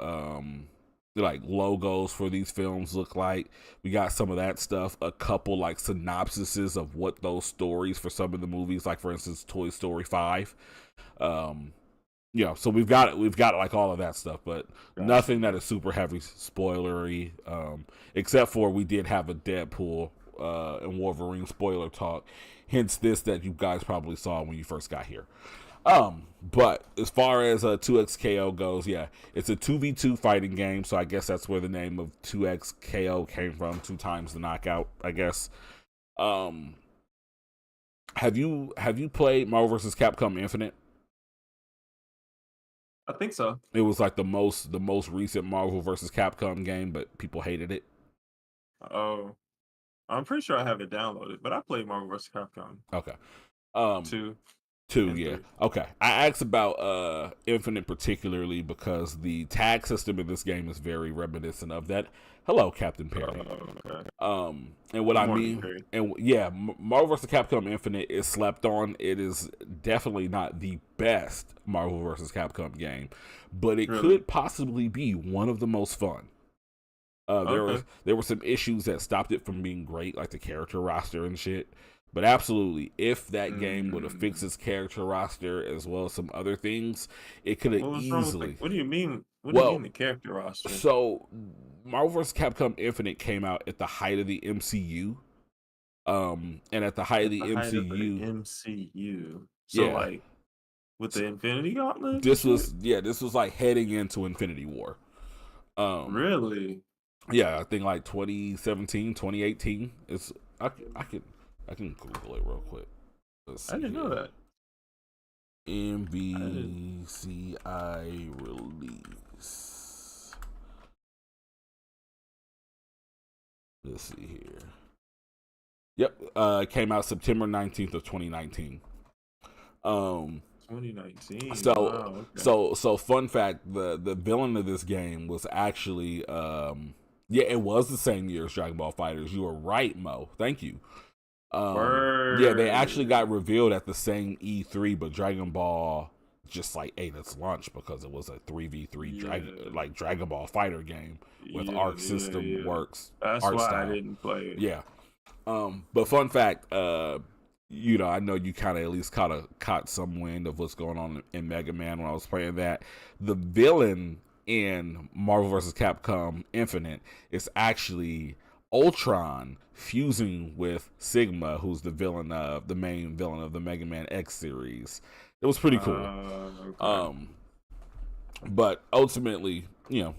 S1: like logos for these films look like, we got some of that stuff. A couple like synopsises of what those stories for some of the movies, like for instance Toy Story 5. So we've got like all of that stuff, but nothing that is super heavy spoilery, except for we did have a Deadpool and Wolverine spoiler talk, hence this that you guys probably saw when you first got here. But as far as 2XKO goes, it's a 2v2 fighting game, so I guess that's where the name of 2XKO came from, 2 times the knockout, I guess. Have you played Marvel vs. Capcom Infinite?
S2: I think so.
S1: It was like the most recent Marvel vs. Capcom game, but people hated it.
S2: Oh, I'm pretty sure I have it downloaded, but I played Marvel vs. Capcom.
S1: Okay.
S2: 2,
S1: yeah.
S2: 3.
S1: Okay. I asked about Infinite particularly because the tag system in this game is very reminiscent of that. Hello, Captain Perry.
S2: Okay.
S1: And what I mean, Perry. And yeah, Marvel vs. Capcom Infinite is slept on. It is definitely not the best Marvel vs. Capcom game, but it could possibly be one of the most fun. There were some issues that stopped it from being great, like the character roster and shit. But absolutely, if that game would have fixed its character roster as well as some other things, it could have easily.
S2: What do you mean? What do you mean the character roster?
S1: So, Marvel vs. Capcom Infinite came out at the height of the MCU, and at the height of the
S2: MCU. So like with the Infinity Gauntlet.
S1: This was like heading into Infinity War.
S2: Really?
S1: Yeah, I think like 2017, 2018. I can Google it real quick.
S2: I didn't know that.
S1: MVCI release. Let's see here. Yep, it came out September 19th of 2019.
S2: 2019.
S1: So
S2: Wow. Okay.
S1: so fun fact, the villain of this game was actually yeah, it was the same year as Dragon Ball Fighters. You were right, Mo. Thank you. Yeah, they actually
S2: Word.
S1: got revealed at the same E3, but Dragon Ball just like ate its lunch because it was a 3v3
S2: Yeah.
S1: Dragon Ball Fighter game with
S2: Yeah.
S1: Arc
S2: Yeah.
S1: System
S2: Yeah.
S1: Works
S2: That's
S1: art
S2: why I
S1: style.
S2: didn't play it.
S1: Yeah. But fun fact, you know, I know you kind of at least caught some wind of what's going on in Mega Man when I was playing that. The villain in Marvel vs. Capcom Infinite is actually Ultron fusing with Sigma, who's the main villain of the Mega Man X series. It was pretty cool.
S2: Okay.
S1: But ultimately, you know,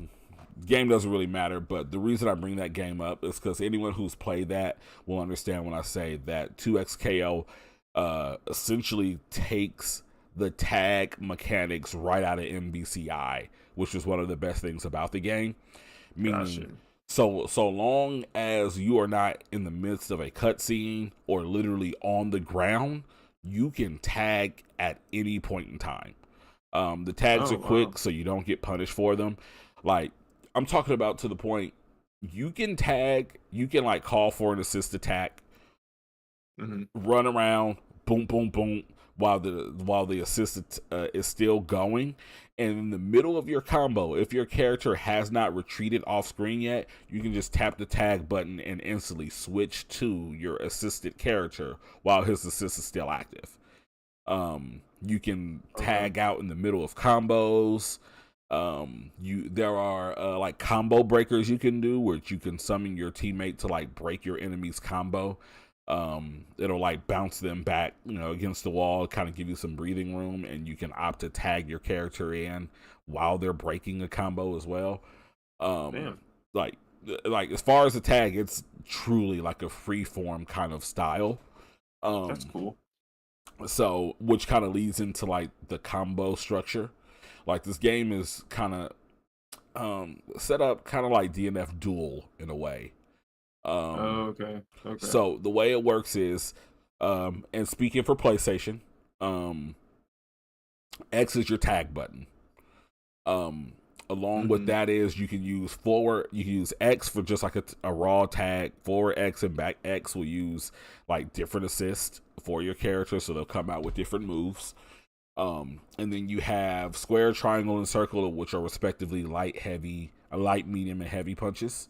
S1: game doesn't really matter. But the reason I bring that game up is because anyone who's played that will understand when I say that 2XKO essentially takes the tag mechanics right out of MBCI, which is one of the best things about the game. Meaning,
S2: Gotcha.
S1: so long as you are not in the midst of a cutscene or literally on the ground, you can tag at any point in time. The tags
S2: Oh,
S1: are quick,
S2: wow.
S1: so you don't get punished for them. Like, I'm talking about to the point you can tag, you can like call for an assist attack,
S2: Hmm.
S1: run around, boom, boom, boom, while the assist is still going. And in the middle of your combo, if your character has not retreated off screen yet, you can just tap the tag button and instantly switch to your assisted character while his assist is still active. You can
S2: Okay.
S1: tag out in the middle of combos. There are like combo breakers you can do, where you can summon your teammate to like break your enemy's combo. It'll like bounce them back, you know, against the wall, kind of give you some breathing room, and you can opt to tag your character in while they're breaking a combo as well. Um,
S2: Damn.
S1: like as far as the tag, it's truly like a free form kind of style.
S2: That's
S1: Um,
S2: cool.
S1: so which kind of leads into like the combo structure. Like this game is kind of set up kind of like DNF Duel in a way.
S2: Oh, okay. Okay.
S1: So the way it works is, and speaking for PlayStation, X is your tag button. Along with
S2: Hmm.
S1: that is you can use forward, you can use X for just like a raw tag. Forward X and back X will use like different assists for your character, so they'll come out with different moves. And then you have square, triangle, and circle, which are respectively light, medium, and heavy punches.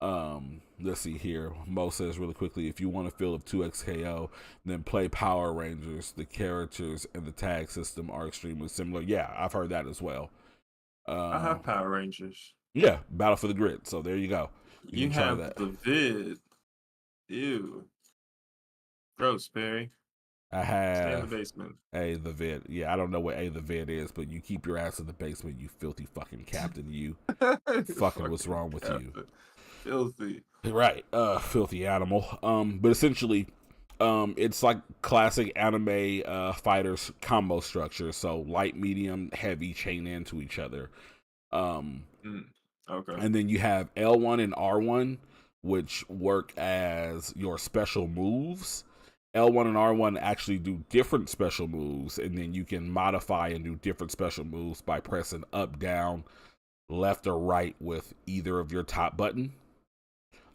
S1: Let's see here. Mo says really quickly, if you want a feel of 2XKO, then play Power Rangers. The characters and the tag system are extremely similar. Yeah, I've heard that as well.
S2: I
S1: Uh,
S2: have Power Rangers.
S1: yeah, Battle for the Grid. So there you go. You
S2: You
S1: can try
S2: have
S1: that.
S2: the vid. Ew. Gross, Perry.
S1: I
S2: Stay in the
S1: have
S2: basement.
S1: the vid. Yeah, I don't know what the vid is, but you keep your ass in the basement, you filthy fucking captain. You fucking what's
S2: Fucking
S1: wrong with you?
S2: captain. Filthy.
S1: Right, filthy animal. But essentially, it's like classic anime fighters combo structure. So light, medium, heavy chain into each other. Um,
S2: Mm. Okay.
S1: and then you have L1 and R1, which work as your special moves. L1 and R1 actually do different special moves, and then you can modify and do different special moves by pressing up, down, left, or right with either of your top button.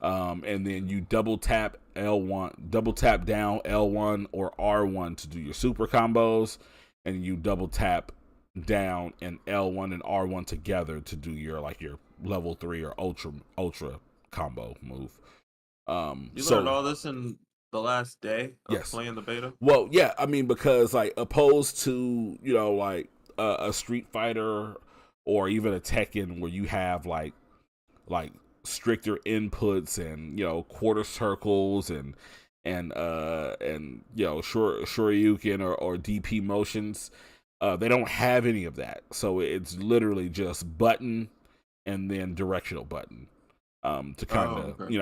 S1: And then you double tap L1, double tap down L1 or R1 to do your super combos, and you double tap down and L1 and R1 together to do your level 3 or ultra combo move.
S2: You learned
S1: So
S2: all this in the last day of
S1: yes,
S2: playing the beta?
S1: well, yeah, I mean because like opposed to like a Street Fighter or even a Tekken where you have like stricter inputs and quarter circles and shoryuken or DP motions. They don't have any of that, so it's literally just button and then directional button to kind
S2: Oh,
S1: of
S2: okay.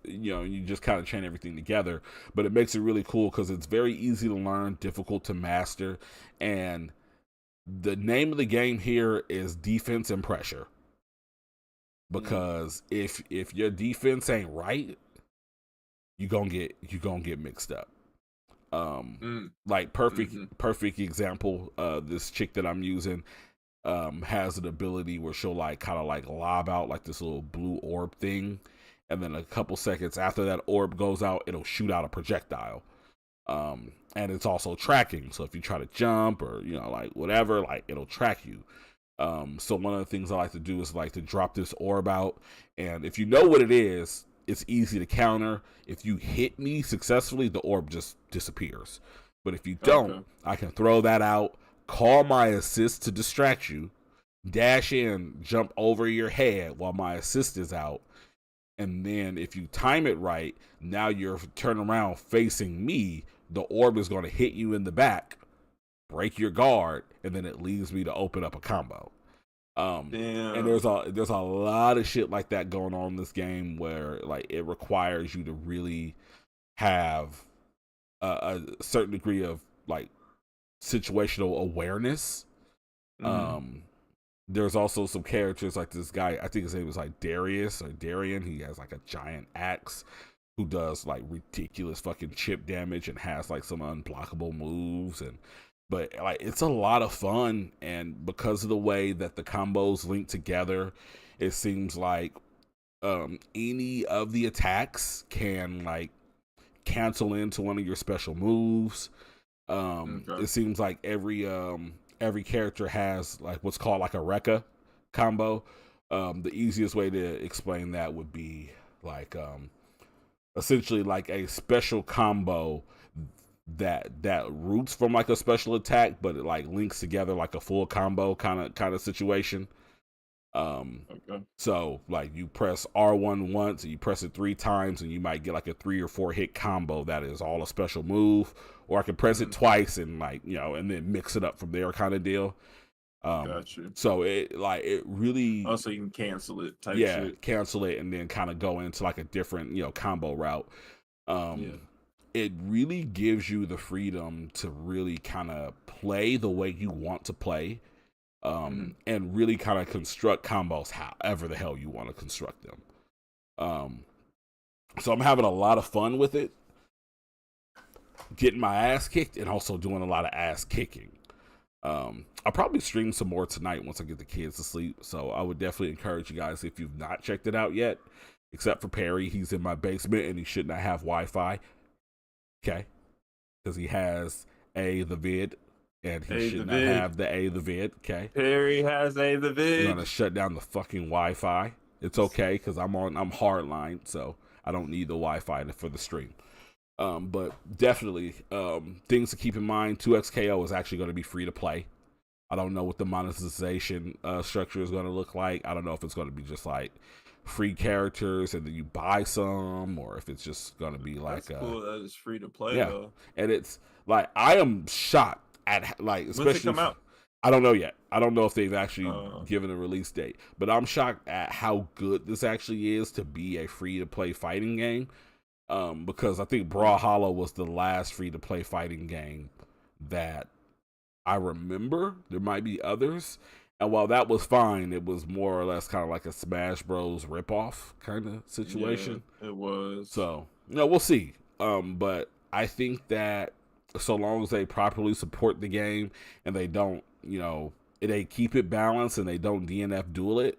S1: you just kind of chain everything together. But it makes it really cool because it's very easy to learn, difficult to master, and the name of the game here is defense and pressure.
S2: Mm.
S1: Because if your defense ain't right, you gonna get mixed up. Like perfect example. This chick that I'm using has an ability where she'll like kind of like lob out like this little blue orb thing, and then a couple seconds after that orb goes out, it'll shoot out a projectile. And it's also tracking. So if you try to jump or like whatever, like it'll track you. So one of the things I like to do is like to drop this orb out, and if you know what it is, it's easy to counter. If you hit me successfully, the orb just disappears. But if you don't, I can throw that out, call my assist to distract you, dash in, jump over your head while my assist is out, and then if you time it right, now you're turning around facing me, the orb is going to hit you in the back, break your guard, and then it leaves me to open up a combo. And there's a lot of shit like that going on in this game where like it requires you to really have a certain degree of like situational awareness. There's also some characters like this guy, I think his name is like Darius or Darian. He has like a giant axe who does like ridiculous fucking chip damage and has like some unblockable moves, but like it's a lot of fun. And because of the way that the combos link together, it seems like any of the attacks can like cancel into one of your special moves. It seems like every character has like what's called like a Rekka combo. The easiest way to explain that would be like essentially like a special combo that roots from like a special attack, but it like links together like a full combo kind of situation. So like you press R1 once and you press it 3 times and you might get like a 3 or 4 hit combo that is all a special move, or I can press it twice and like and then mix it up from there kind of deal.
S2: Gotcha.
S1: So it really
S2: also you can cancel it type shit.
S1: Cancel it and then kind of go into like a different combo route. It really gives you the freedom to really kind of play the way you want to play. And really kind of construct combos however the hell you want to construct them. So I'm having a lot of fun with it, getting my ass kicked and also doing a lot of ass kicking. I'll probably stream some more tonight once I get the kids to sleep, so I would definitely encourage you guys, if you've not checked it out yet, except for Perry, he's in my basement and he should not have Wi-Fi, okay, because he has the vid. And he should not have the vid, okay?
S2: Perry has the vid.
S1: I'm gonna shut down the fucking Wi-Fi. It's okay, because I'm hardline, so I don't need the Wi-Fi for the stream. But definitely, things to keep in mind, 2XKO is actually going to be free to play. I don't know what the monetization structure is going to look like. I don't know if it's going to be just like free characters and then you buy some, or if it's just going to be like...
S2: That's cool that it's free to play, though.
S1: And it's like, I am shocked at like, especially
S2: when's it come out?
S1: I don't know yet. I don't know if they've actually given a release date, but I'm shocked at how good this actually is to be a free to play fighting game. Because I think Brawlhalla was the last free to play fighting game that I remember. There might be others, and while that was fine, it was more or less kind of like a Smash Bros ripoff kind of situation.
S2: Yeah, it was.
S1: So we'll see. But I think that so long as they properly support the game and they don't, they keep it balanced and they don't DNF duel it,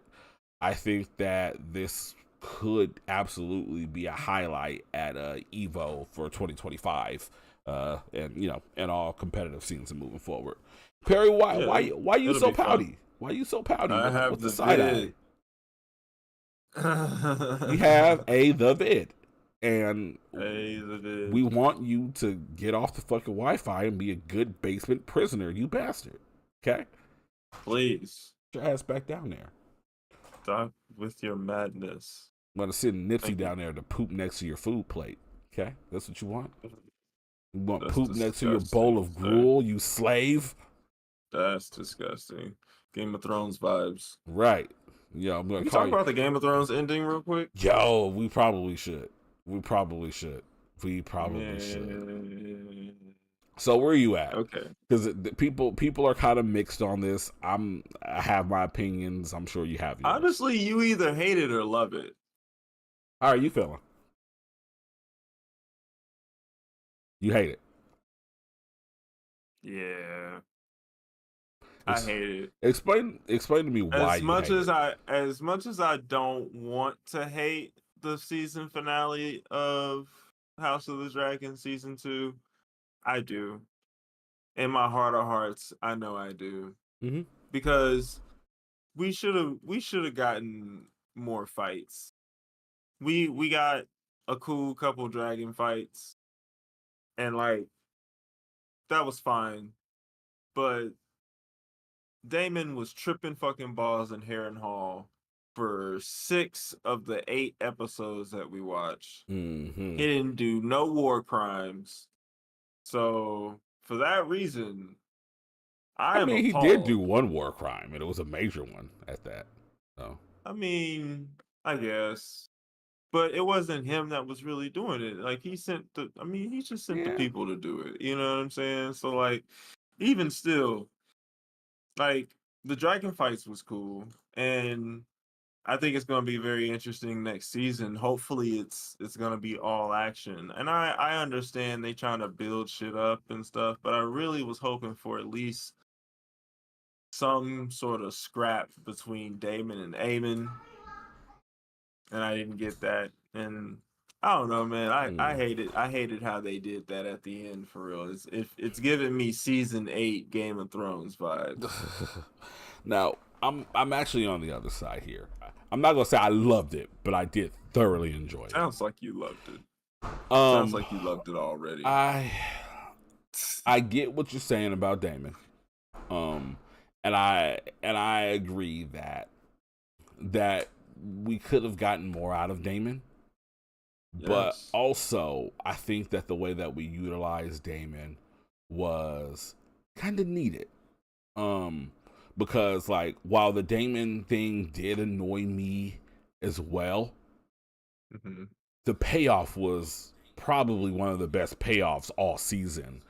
S1: I think that this could absolutely be a highlight at Evo for 2025, and all competitive scenes and moving forward. Perry, why you so pouty? Fun. Why you so pouty?
S2: I have
S1: What's
S2: the
S1: side
S2: vid.
S1: We have the vid. And
S2: the vid.
S1: We want you to get off the fucking Wi-Fi and be a good basement prisoner, you bastard. Okay?
S2: Please.
S1: Get your ass back down there.
S2: Stop with your madness.
S1: I'm going to send Nipsey down there to poop next to your food plate. Okay? That's what you want? You want
S2: That's
S1: poop next to your bowl of gruel, you slave?
S2: That's disgusting. Game of Thrones vibes.
S1: Right. Yeah, I'm going to call you.
S2: Talk about the Game of Thrones ending real quick?
S1: Yo, we probably should. So where are you at?
S2: Okay.
S1: Because people are kind of mixed on this. I have my opinions. I'm sure you have yours.
S2: Honestly, you either hate it or love it.
S1: How are you feeling? You hate it.
S2: Yeah. I hate it.
S1: Explain to me why you hate it.
S2: As much as I don't want to hate the season finale of House of the Dragon season 2, I do. In my heart of hearts, I know I do.
S1: Mm-hmm.
S2: Because we should have gotten more fights. We got a cool couple dragon fights, and like that was fine. But Damon was tripping fucking balls in Harrenhal for 6 of the 8 episodes that we watched.
S1: Mm-hmm.
S2: He didn't do no war crimes. So for that reason, I am
S1: he did do
S2: appalled.
S1: one war crime, and it was a major one at that. So
S2: I mean, I guess. But it wasn't him that was really doing it. Like he just sent the people to do it. You know what I'm saying? So like, even still, like the dragon fights was cool, and I think it's going to be very interesting next season. Hopefully, it's going to be all action. And I understand they trying to build shit up and stuff, but I really was hoping for at least some sort of scrap between Damon and Aemon, and I didn't get that. And I don't know, man. I hate it. I hated how they did that at the end. For real, it's giving me season 8 Game of Thrones vibes.
S1: Now I'm actually on the other side here. I'm not gonna say I loved it, but I did thoroughly enjoy it.
S2: Sounds like you loved it. Sounds like you loved it already.
S1: I get what you're saying about Damon, and I agree that we could have gotten more out of Damon. But also, I think that the way that we utilized Damon was kind of needed. Because like while the Damon thing did annoy me as well, the payoff was probably one of the best payoffs all season.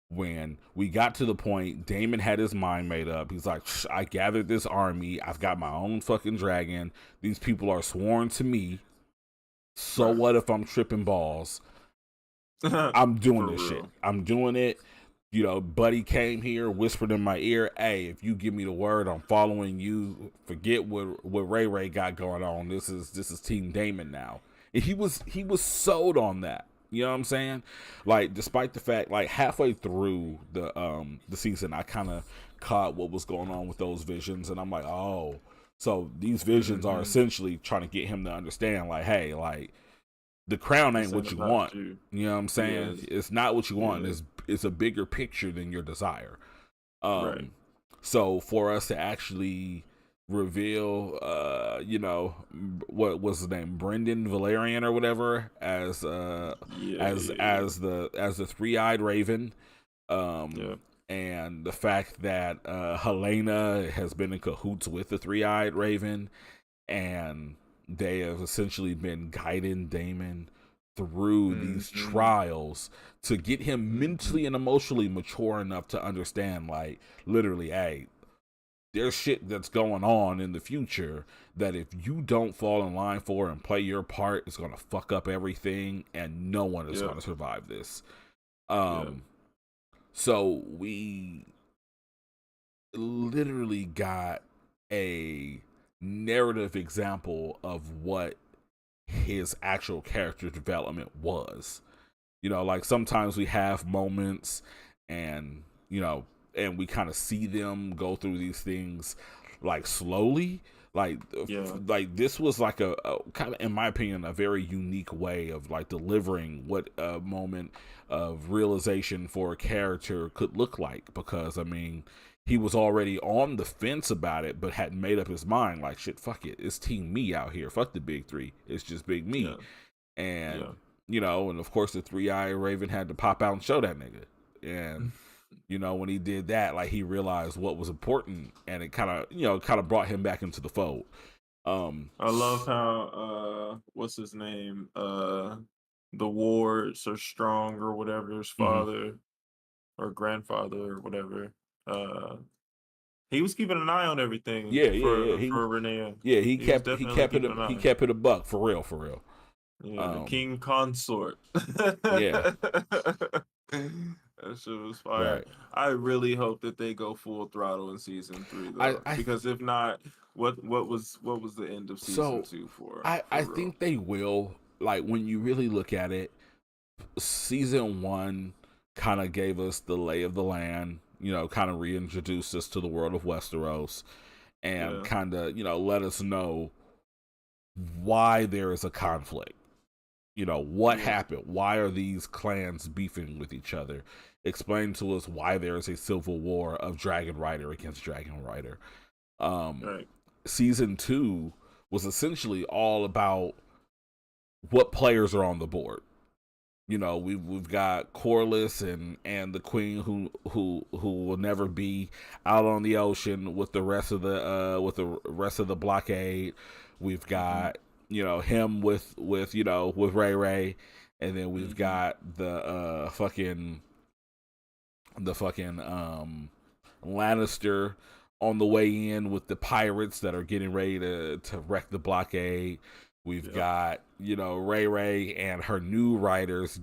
S1: When we got to the point, Damon had his mind made up. He's like, I gathered this army. I've got my own fucking dragon. These people are sworn to me. So what if I'm tripping balls? I'm doing this shit. I'm doing it. You know, Buddy came here, whispered in my ear, hey, if you give me the word, I'm following you. Forget what Ray Ray got going on. This is Team Damon now. And he was sold on that. You know what I'm saying? Like, despite the fact, like halfway through the season, I kind of caught what was going on with those visions, and I'm like, oh, so these visions are essentially trying to get him to understand, like, hey, like the crown ain't what you want. You know what I'm saying? It's not what you want. It's a bigger picture than your desire.
S2: Right.
S1: So for us to actually reveal, you know, what was his name, Brendan Valerian or whatever, as the three-eyed raven, and the fact that Helena has been in cahoots with the three-eyed raven, and they have essentially been guiding Damon through these trials to get him mentally and emotionally mature enough to understand, like, literally, hey, there's shit that's going on in the future that if you don't fall in line for and play your part, it's going to fuck up everything, and no one is going to survive this. So we literally got a narrative example of what his actual character development was. You know, like sometimes we have moments and, you know, and we kind of see them go through these things like slowly. Like this was like a kind of, in my opinion, a very unique way of like delivering what a moment of realization for a character could look like. Because I mean, he was already on the fence about it, but hadn't made up his mind. Like, shit, fuck it, it's Team Me out here. Fuck the big three. It's just Big Me. And you know, and of course the three-eyed raven had to pop out and show that nigga. And you know, when he did that, like he realized what was important, and it kind of brought him back into the fold.
S2: I love how what's his name? The wards are strong or whatever, his father or grandfather or whatever. He was keeping an eye on everything. For Renee.
S1: Yeah, he kept it a buck for real.
S2: Yeah, the king consort. That shit was fire.
S1: Right.
S2: I really hope that they go full throttle in season 3 though,
S1: I
S2: because if not, what was the end of season
S1: so
S2: 2
S1: I
S2: for real?
S1: think they will. Like when you really look at it, season 1 kind of gave us the lay of the land. You know, kind of reintroduced us to the world of Westeros, and
S2: Yeah,
S1: kind of let us know why there is a conflict. What
S2: yeah,
S1: happened? Why are these clans beefing with each other? Explain to us why there is a civil war of Dragon Rider against Dragon Rider. Um,
S2: right.
S1: Season 2 was essentially all about what players are on the board. We've got Corlys and the Queen who will never be out on the ocean with the rest of the blockade. We've
S2: Mm-hmm.
S1: got him with Ray Ray, and then we've
S2: Mm-hmm.
S1: got the fucking Lannister on the way in with the pirates that are getting ready to wreck the blockade. We've
S2: Yep.
S1: got Ray Ray and her new riders,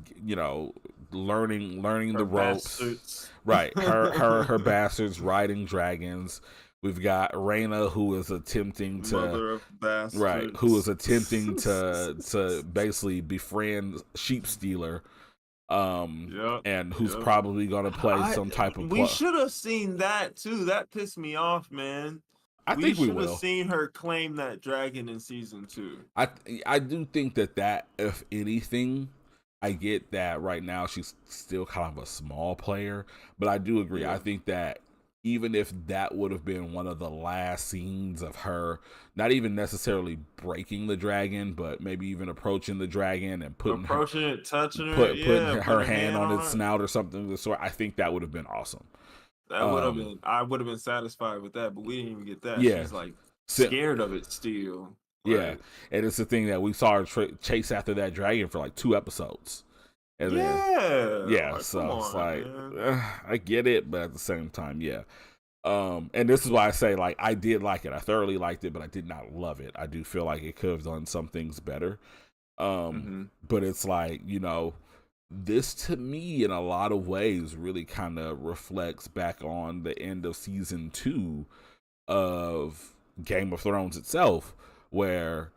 S1: learning
S2: Her
S1: the ropes.
S2: bastards.
S1: Right, her bastards riding dragons. We've got Reyna who is attempting to
S2: Mother of
S1: right, who is
S2: bastards.
S1: attempting to basically befriend Sheep Stealer,
S2: Yep.
S1: and who's
S2: Yep.
S1: probably gonna play
S2: I
S1: some type of
S2: We
S1: play.
S2: should have seen that too. That pissed me off, man.
S1: I
S2: We
S1: think we
S2: should have
S1: will.
S2: seen her claim that dragon in season 2.
S1: I I do think that if anything, I get that right now she's still kind of a small player, but I do agree. I
S2: Yeah.
S1: think that even if that would have been one of the last scenes of her, not even necessarily breaking the dragon, but maybe even approaching the dragon and
S2: Approaching it, touching her,
S1: putting
S2: yeah,
S1: her
S2: put her
S1: hand
S2: hand
S1: on
S2: on
S1: its
S2: her.
S1: snout or something of the sort, I think that would have been awesome.
S2: That would have
S1: Um,
S2: been I would have been satisfied with that, but we didn't even get that.
S1: yeah,
S2: She's like
S1: so,
S2: scared of it still.
S1: yeah,
S2: Like,
S1: and it's the thing that we saw her chase after that dragon for like 2 episodes. And then,
S2: yeah.
S1: yeah,
S2: Like, come
S1: so it's
S2: on,
S1: like,
S2: man.
S1: I get it, but at the same time, yeah. And this is why I say, like, I did like it. I thoroughly liked it, but I did not love it. I do feel like it could have done some things better.
S2: Mm-hmm.
S1: But it's like, this to me, in a lot of ways, really kind of reflects back on the end of season 2 of Game of Thrones itself, where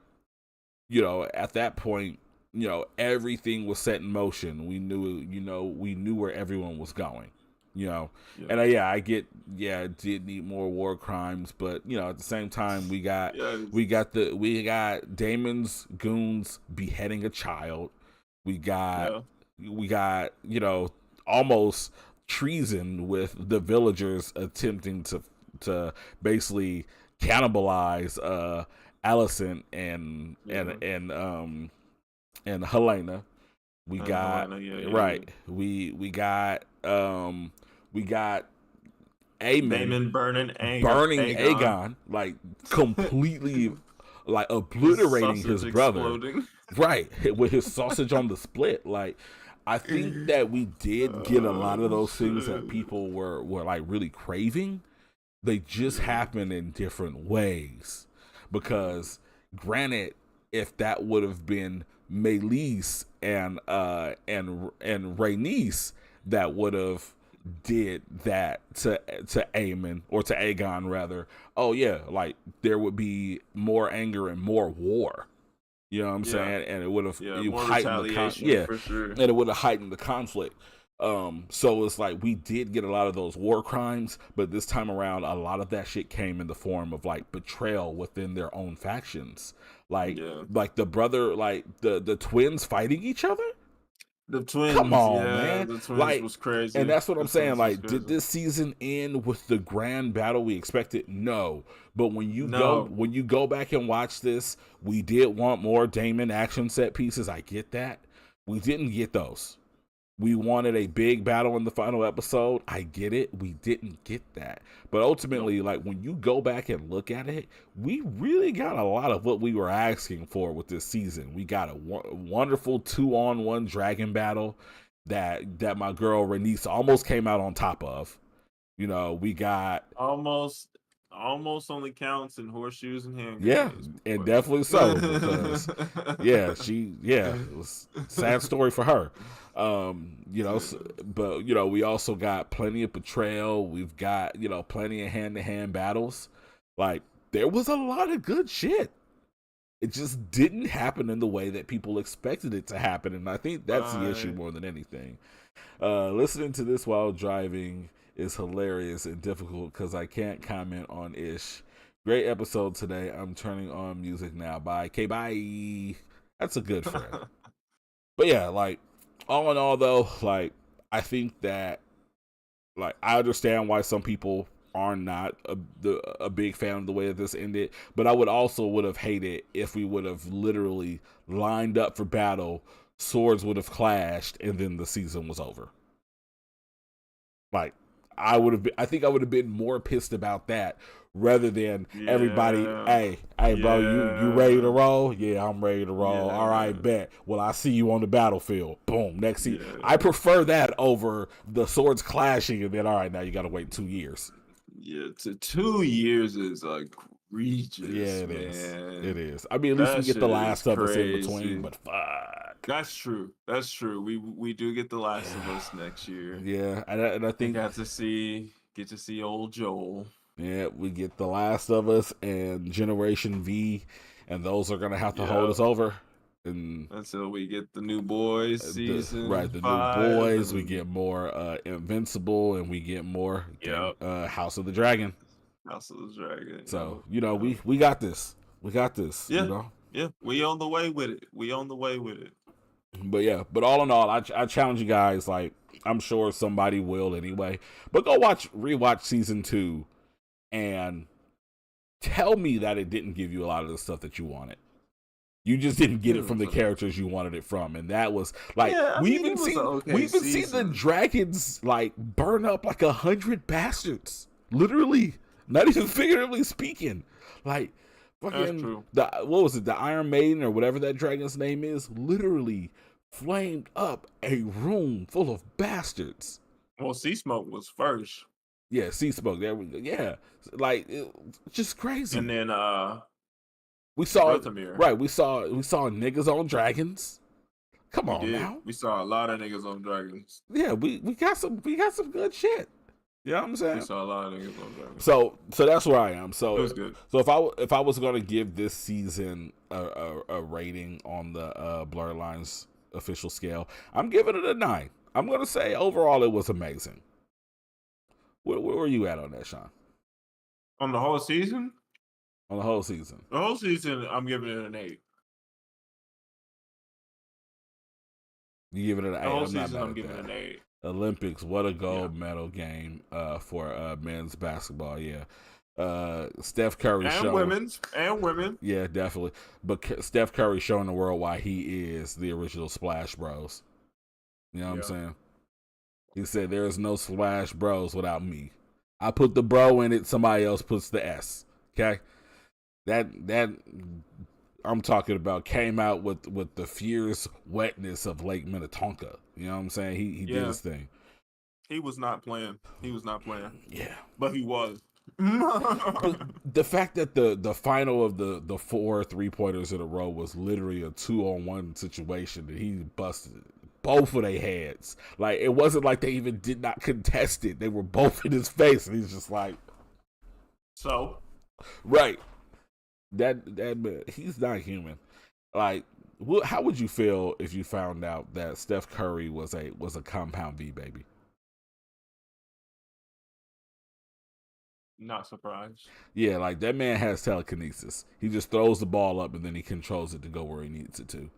S1: at that point, everything was set in motion. We knew where everyone was going.
S2: Yeah.
S1: And I get, it did need more war crimes, but at the same time, we got
S2: Yeah.
S1: we got Damon's goons beheading a child. We got
S2: Yeah.
S1: almost treason with the villagers attempting to basically cannibalize Alicent and
S2: Yeah.
S1: and Helena. We
S2: And
S1: got
S2: Helena, yeah,
S1: right. We got Aemon
S2: Damon burning
S1: burning
S2: Aegon.
S1: Aegon, like completely, like
S2: His
S1: obliterating his
S2: sausage
S1: brother,
S2: exploding.
S1: right, with his sausage on the split. Like, I think that we did get a lot of those things that
S2: Shit.
S1: people were like really craving. They just
S2: Yeah.
S1: happen in different ways. Because granted, if that would have been Melis and Rhaenys that would have did that to Aemon, or to Aegon rather, oh yeah, like there would be more anger and more war. You know what I'm
S2: Yeah.
S1: saying? And it would have
S2: More
S1: heightened
S2: retaliation for sure.
S1: and it would have heightened the conflict. So it's like we did get a lot of those war crimes, but this time around, a lot of that shit came in the form of like betrayal within their own factions. Like,
S2: Yeah.
S1: the brother, like the twins fighting each other.
S2: The
S1: Come
S2: twins,
S1: on,
S2: yeah,
S1: man.
S2: the twins
S1: Like,
S2: was crazy.
S1: and that's what
S2: The
S1: I'm saying.
S2: twins was
S1: Like, did
S2: crazy.
S1: this season end with the grand battle we expected? No. But when you
S2: No.
S1: go back and watch this, we did want more Damon action set pieces. I get that. We didn't get those. We wanted a big battle in the final episode. I get it. We didn't get that. But ultimately, like, when you go back and look at it, we really got a lot of what we were asking for with this season. We got a wonderful 2-on-1 dragon battle that my girl Rhaenys almost came out on top of. We got
S2: Almost almost only counts in horseshoes and hand
S1: Yeah,
S2: grenades.
S1: and
S2: But
S1: definitely so because it was sad story for her. But we also got plenty of betrayal. We've got plenty of hand to hand battles. Like there was a lot of good shit. It just didn't happen in the way that people expected it to happen, and I think that's the issue more than anything. Listening to this while driving is hilarious and difficult because I can't comment on ish. Great episode today. I'm turning on music now. Bye. Okay, bye. That's a good friend. But yeah, like all in all though, like I think that like I understand why some people are not a big fan of the way that this ended, but I would have hated if we would have literally lined up for battle, swords would have clashed, and then the season was over. Like I think I would have been more pissed about that rather than everybody. Hey, bro, you ready to roll? Yeah, I'm ready to roll. All right, bet. Well, I see you on the battlefield. Boom. Next season, I prefer that over the swords clashing and then all right, now you got to wait 2 years.
S2: Yeah, 2 years is egregious.
S1: Yeah, it
S2: man.
S1: is. It is. I mean, at least we get the last of us in between, but fuck.
S2: That's true. That's true. We do get the Last of Us next year.
S1: Yeah, and I think
S2: get to see old Joel.
S1: Yeah, we get The Last of Us and Generation V, and those are gonna have to hold us over. And
S2: until we get the New Boys season,
S1: the 5, New Boys, we get more Invincible, and we get more House of the Dragon.
S2: House of the Dragon.
S1: So we got this. We got this.
S2: Yeah, yeah, we on the way with it.
S1: But all in all, I challenge you guys. Like I'm sure somebody will anyway. But go rewatch season 2, and tell me that it didn't give you a lot of the stuff that you wanted. You just didn't get it from the characters you wanted it from, and that was like we even see the dragons like burn up like 100 bastards, literally, not even figuratively speaking. Like fucking what was it? The Iron Maiden or whatever that dragon's name is, literally flamed up a room full of bastards.
S2: Well, Sea Smoke was first.
S1: Yeah, Sea Smoke. There we go. Yeah, like just crazy.
S2: And then
S1: we saw We saw niggas on dragons. Come on now.
S2: We saw a lot of niggas on dragons.
S1: Yeah, we got some good shit. You know what I'm saying?
S2: We saw a lot of niggas on dragons.
S1: So that's where I am. So
S2: it was good.
S1: So if I was gonna give this season a rating on the Blerd Lines official scale, I'm giving it a 9. I'm gonna say overall it was amazing. Where were you at on that, Sean?
S2: On the whole season?
S1: On the whole season.
S2: The whole season, I'm giving it an 8.
S1: You give it an 8?
S2: The whole season, I'm giving it an 8.
S1: Olympics, what a gold medal game for men's basketball. Yeah. Steph Curry
S2: and women.
S1: Yeah, definitely. But Steph Curry showing the world why he is the original Splash Bros. You know what I'm saying? He said there is no Splash Bros without me. I put the bro in it, somebody else puts the S. Okay? That I'm talking about came out with the fierce wetness of Lake Minnetonka. You know what I'm saying? He did his thing.
S2: He was not playing.
S1: Yeah.
S2: But he was.
S1: But the fact that the final of the 4 3-pointers in a row was literally a 2-on-1 situation that he busted both of their heads. Like it wasn't like they even did not contest it. They were both in his face, and he's just like,
S2: so
S1: right. That man, he's not human. Like, how would you feel if you found out that Steph Curry was a compound V baby?
S2: Not surprised.
S1: Yeah, like that man has telekinesis. He just throws the ball up and then he controls it to go where he needs it to.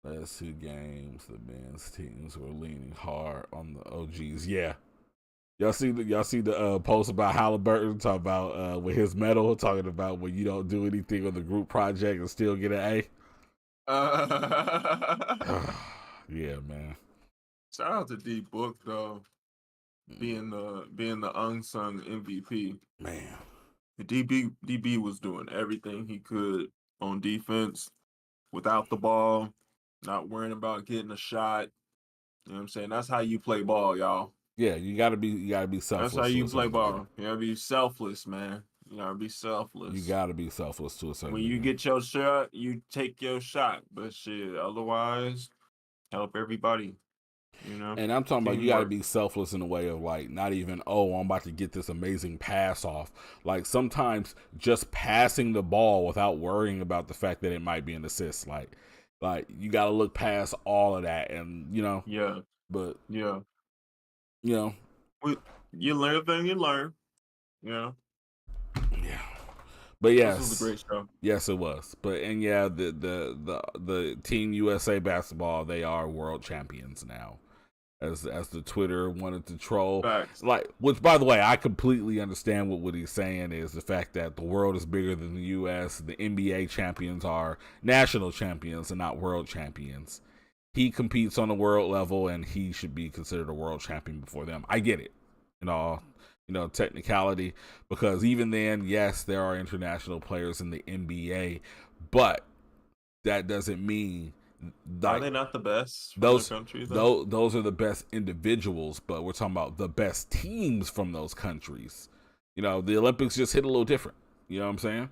S1: Last 2 games, the men's teams were leaning hard on the OGs. Yeah. Y'all see the post about Halliburton talking about with his medal, talking about when you don't do anything on the group project and still get an A? Yeah, man.
S2: Shout out to D Book though. Being the unsung MVP.
S1: Man.
S2: DB was doing everything he could on defense without the ball, not worrying about getting a shot. You know what I'm saying? That's how you play ball, y'all.
S1: Yeah, you gotta be selfless.
S2: That's how you
S1: To a
S2: play
S1: certain degree.
S2: ball. You gotta be selfless, man. You gotta be selfless.
S1: You gotta be selfless to a certain
S2: When
S1: degree.
S2: you get your shot, you take your shot. But shit, otherwise, help everybody. You know,
S1: And I'm talking about you got to
S2: teamwork.
S1: be selfless in a way of like not even, oh, I'm about to get this amazing pass off. Like sometimes just passing the ball without worrying about the fact that it might be an assist. Like you got to look past all of that, and
S2: Yeah,
S1: but
S2: yeah.
S1: you know,
S2: You learn everything you learn. You know,
S1: yeah. But
S2: this was a
S1: yes,
S2: great show.
S1: yes, it was. But and yeah, the Team USA basketball, they are world champions now. As the Twitter wanted to troll.
S2: Facts.
S1: Like, which by the way, I completely understand what he's saying is the fact that the world is bigger than the US. The NBA champions are national champions and not world champions. He competes on a world level and he should be considered a world champion before them. I get it. Technicality, because even then, yes, there are international players in the NBA, but that doesn't mean
S2: Are they not the best from
S1: those
S2: the country though?
S1: those are the best individuals, but we're talking about the best teams from those countries. The Olympics just hit a little different. You know what I'm saying?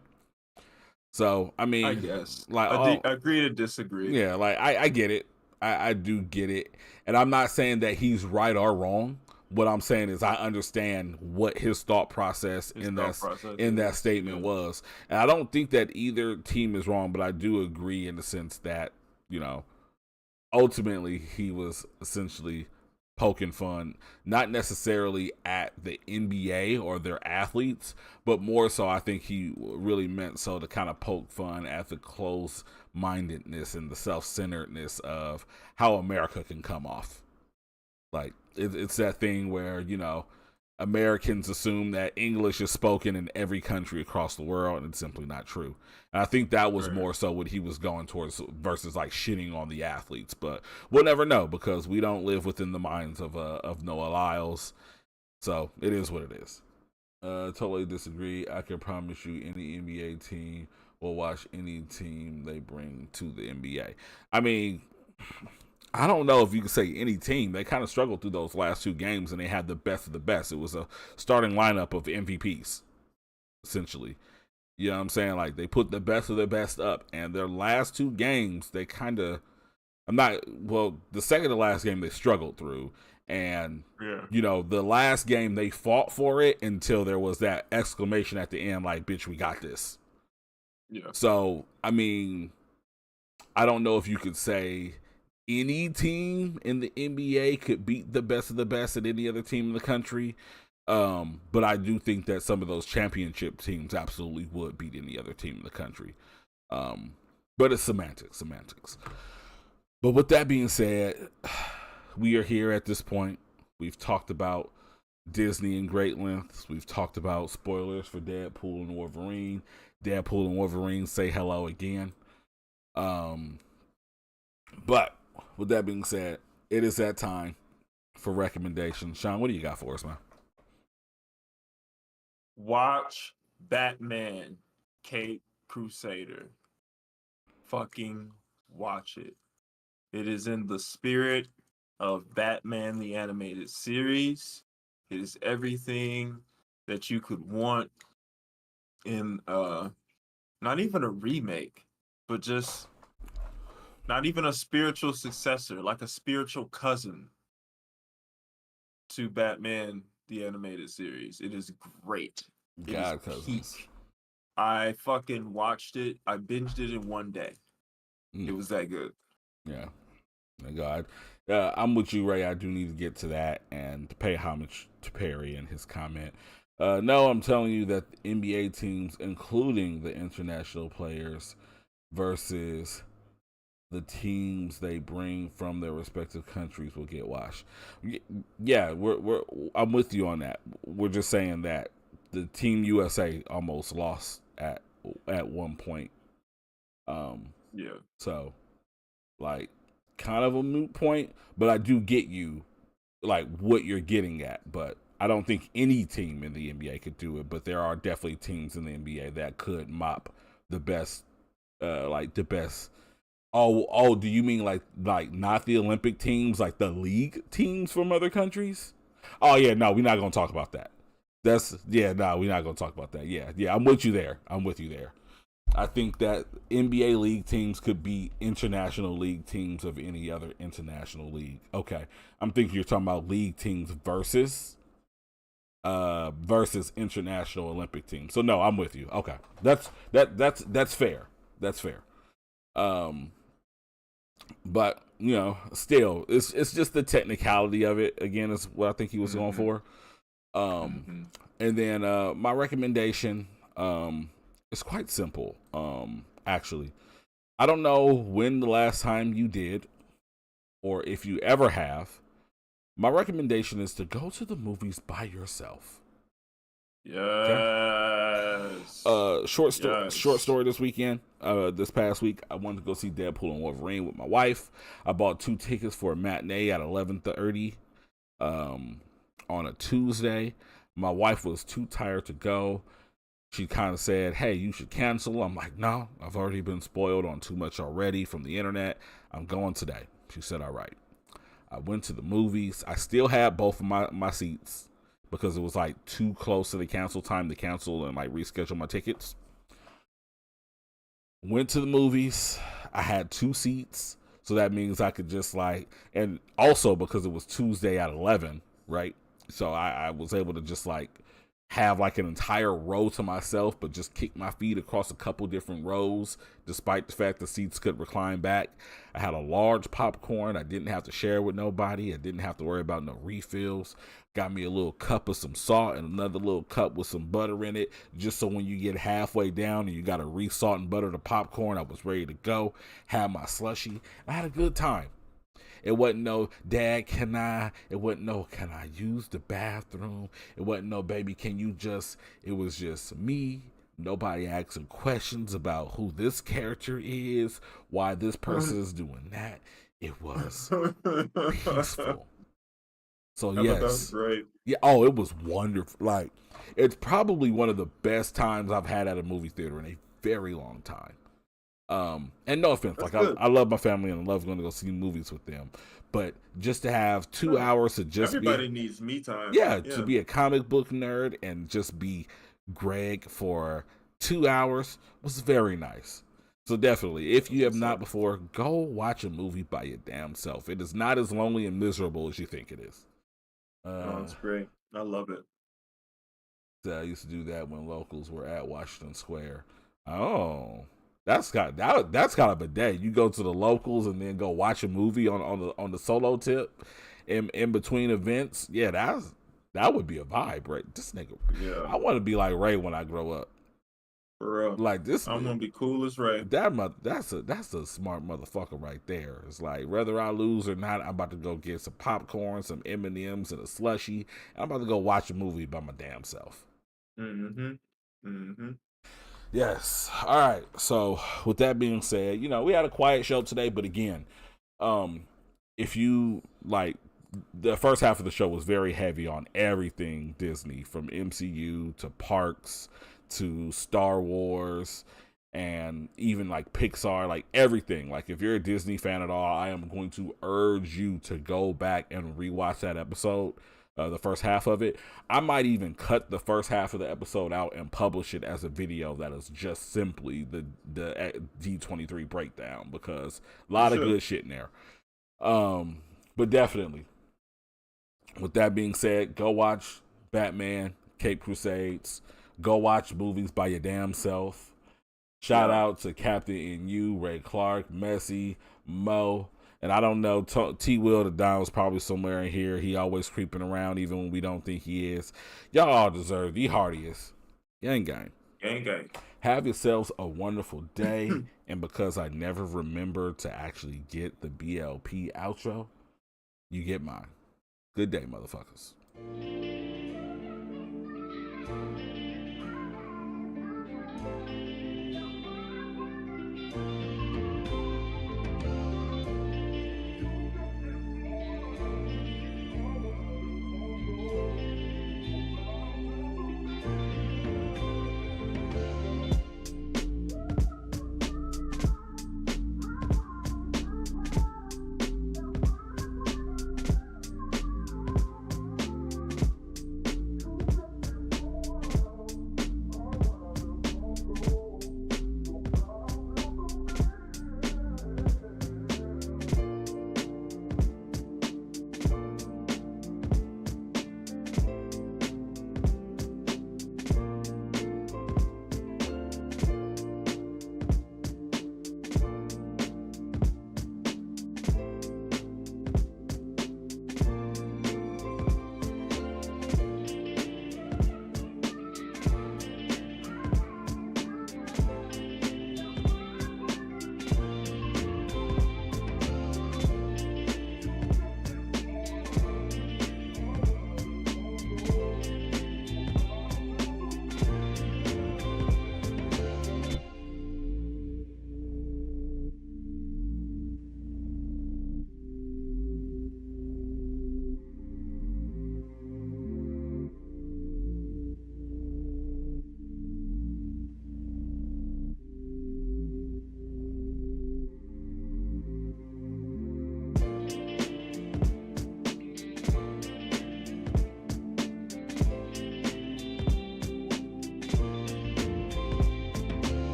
S1: So I mean,
S2: I guess.
S1: like,
S2: Agree to disagree.
S1: yeah, like I get it. I do get it, and I'm not saying that he's right or wrong. What I'm saying is I understand what his thought process in that statement was, and I don't think that either team is wrong, but I do agree in the sense that ultimately he was essentially poking fun, not necessarily at the NBA or their athletes, but more so I think he really meant so to kind of poke fun at the close-mindedness and the self-centeredness of how America can come off. Like, it's that thing where, Americans assume that English is spoken in every country across the world, and it's simply not true. And I think that was more so what he was going towards versus like shitting on the athletes. But we'll never know because we don't live within the minds of Noah Lyles. So it is what it is. Totally disagree. I can promise you any NBA team will watch any team they bring to the NBA. I mean, I don't know if you can say any team. They kind of struggled through those last two games, and they had the best of the best. It was a starting lineup of MVPs, essentially. You know what I'm saying? Like, they put the best of the best up, and their last two games, they kind of, the second to last game they struggled through, and, the last game they fought for it until there was that exclamation at the end, like, bitch, we got this.
S2: Yeah.
S1: So, I mean, I don't know if you could say any team in the NBA could beat the best of the best at any other team in the country. But I do think that some of those championship teams absolutely would beat any other team in the country. But it's semantics. But with that being said, we are here at this point. We've talked about Disney in great lengths. We've talked about spoilers for Deadpool and Wolverine. Deadpool and Wolverine say hello again. But with that being said, it is that time for recommendations. Sean, what do you got for us, man?
S2: Watch Batman Caped Crusader. Fucking watch it. It is in the spirit of Batman the Animated Series. It is everything that you could want in not even a remake, but just not even a spiritual successor, like a spiritual cousin to Batman the Animated Series. It is great.
S1: God cousins.
S2: Peak. I fucking watched it. I binged it in one day. It was that good.
S1: Yeah. My God. I'm with you, Ray. I do need to get to that and to pay homage to Perry and his comment. No, I'm telling you that the NBA teams, including the international players, versus the teams they bring from their respective countries will get washed. Yeah, I'm with you on that. We're just saying that the Team USA almost lost at one point.
S2: Yeah.
S1: So, like, kind of a moot point, but I do get you, like, what you're getting at. But I don't think any team in the NBA could do it. But there are definitely teams in the NBA that could mop the best, the best. Do you mean like not the Olympic teams, like the league teams from other countries? Oh yeah, no, we're not gonna talk about that. We're not gonna talk about that. Yeah, I'm with you there. I think that NBA league teams could be international league teams of any other international league. Okay, I'm thinking you're talking about league teams versus international Olympic teams. So no, I'm with you. Okay, that's fair. That's fair. But still, it's just the technicality of it. Again, is what I think he was going for. And then my recommendation is quite simple. Actually, I don't know when the last time you did, or if you ever have. My recommendation is to go to the movies by yourself.
S2: Yes.
S1: Okay? Short story this weekend. This past week, I wanted to go see Deadpool and Wolverine with my wife. I bought 2 tickets for a matinee at 11:30 on a Tuesday. My wife was too tired to go. She kind of said, "Hey, you should cancel." I'm like, "No, I've already been spoiled on too much already from the internet. I'm going today." She said, "All right." I went to the movies. I still had both of my seats because it was like too close to the cancel time to cancel and like reschedule my tickets. Went to the movies. I had 2 seats. So that means I could just and also because it was Tuesday at 11, right? So I was able to just have an entire row to myself, but just kick my feet across a couple different rows, despite the fact the seats could recline back. I had a large popcorn. I didn't have to share with nobody. I didn't have to worry about no refills. Got me a little cup of some salt and another little cup with some butter in it, just so when you get halfway down and you got to re-salt and butter the popcorn, I was ready to go. Had my slushie. I had a good time. It wasn't no, "Dad, can I?" It wasn't no, "Can I use the bathroom?" It wasn't no, "Baby, can you just?" It was just me. Nobody asking questions about who this character is, why this person is doing that. It was peaceful. So yes,
S2: that's great.
S1: Yeah. Oh, it was wonderful. It's probably one of the best times I've had at a movie theater in a very long time. And no offense, I love my family and I love going to go see movies with them, but just to have 2 hours to just
S2: everybody needs me time.
S1: Yeah, to be a comic book nerd and just be Greg for 2 hours was very nice. So definitely, if you have not before, go watch a movie by your damn self. It is not as lonely and miserable as you think it is.
S2: That's great. I love it.
S1: I used to do that when locals were at Washington Square. Oh. That's kind of a day. You go to the locals and then go watch a movie on the solo tip in between events. Yeah, that would be a vibe, right? This nigga. Yeah. I want to be like Ray when I grow up.
S2: For real.
S1: Like this.
S2: I'm gonna be cool as Ray.
S1: That's a smart motherfucker right there. It's like whether I lose or not, I'm about to go get some popcorn, some M&Ms, and a slushie. And I'm about to go watch a movie by my damn self. Yes. All right. So with that being said, we had a quiet show today, but again, if you the first half of the show was very heavy on everything Disney, from MCU to parks to Star Wars and even Pixar, everything. If you're a Disney fan at all, I am going to urge you to go back and rewatch that episode. The first half of it. I might even cut the first half of the episode out and publish it as a video that is just simply the D23 breakdown, because a lot of good shit in there. But definitely, with that being said, go watch Batman, Cape Crusades. Go watch movies by your damn self. Shout out to Captain and You, Ray Clark, Messi, Mo. And I don't know, T. Will the Don was probably somewhere in here. He always creeping around even when we don't think he is. Y'all all deserve the hardiest. Gang gang.
S2: Gang gang.
S1: Have yourselves a wonderful day. And because I never remember to actually get the BLP outro, you get mine. Good day, motherfuckers.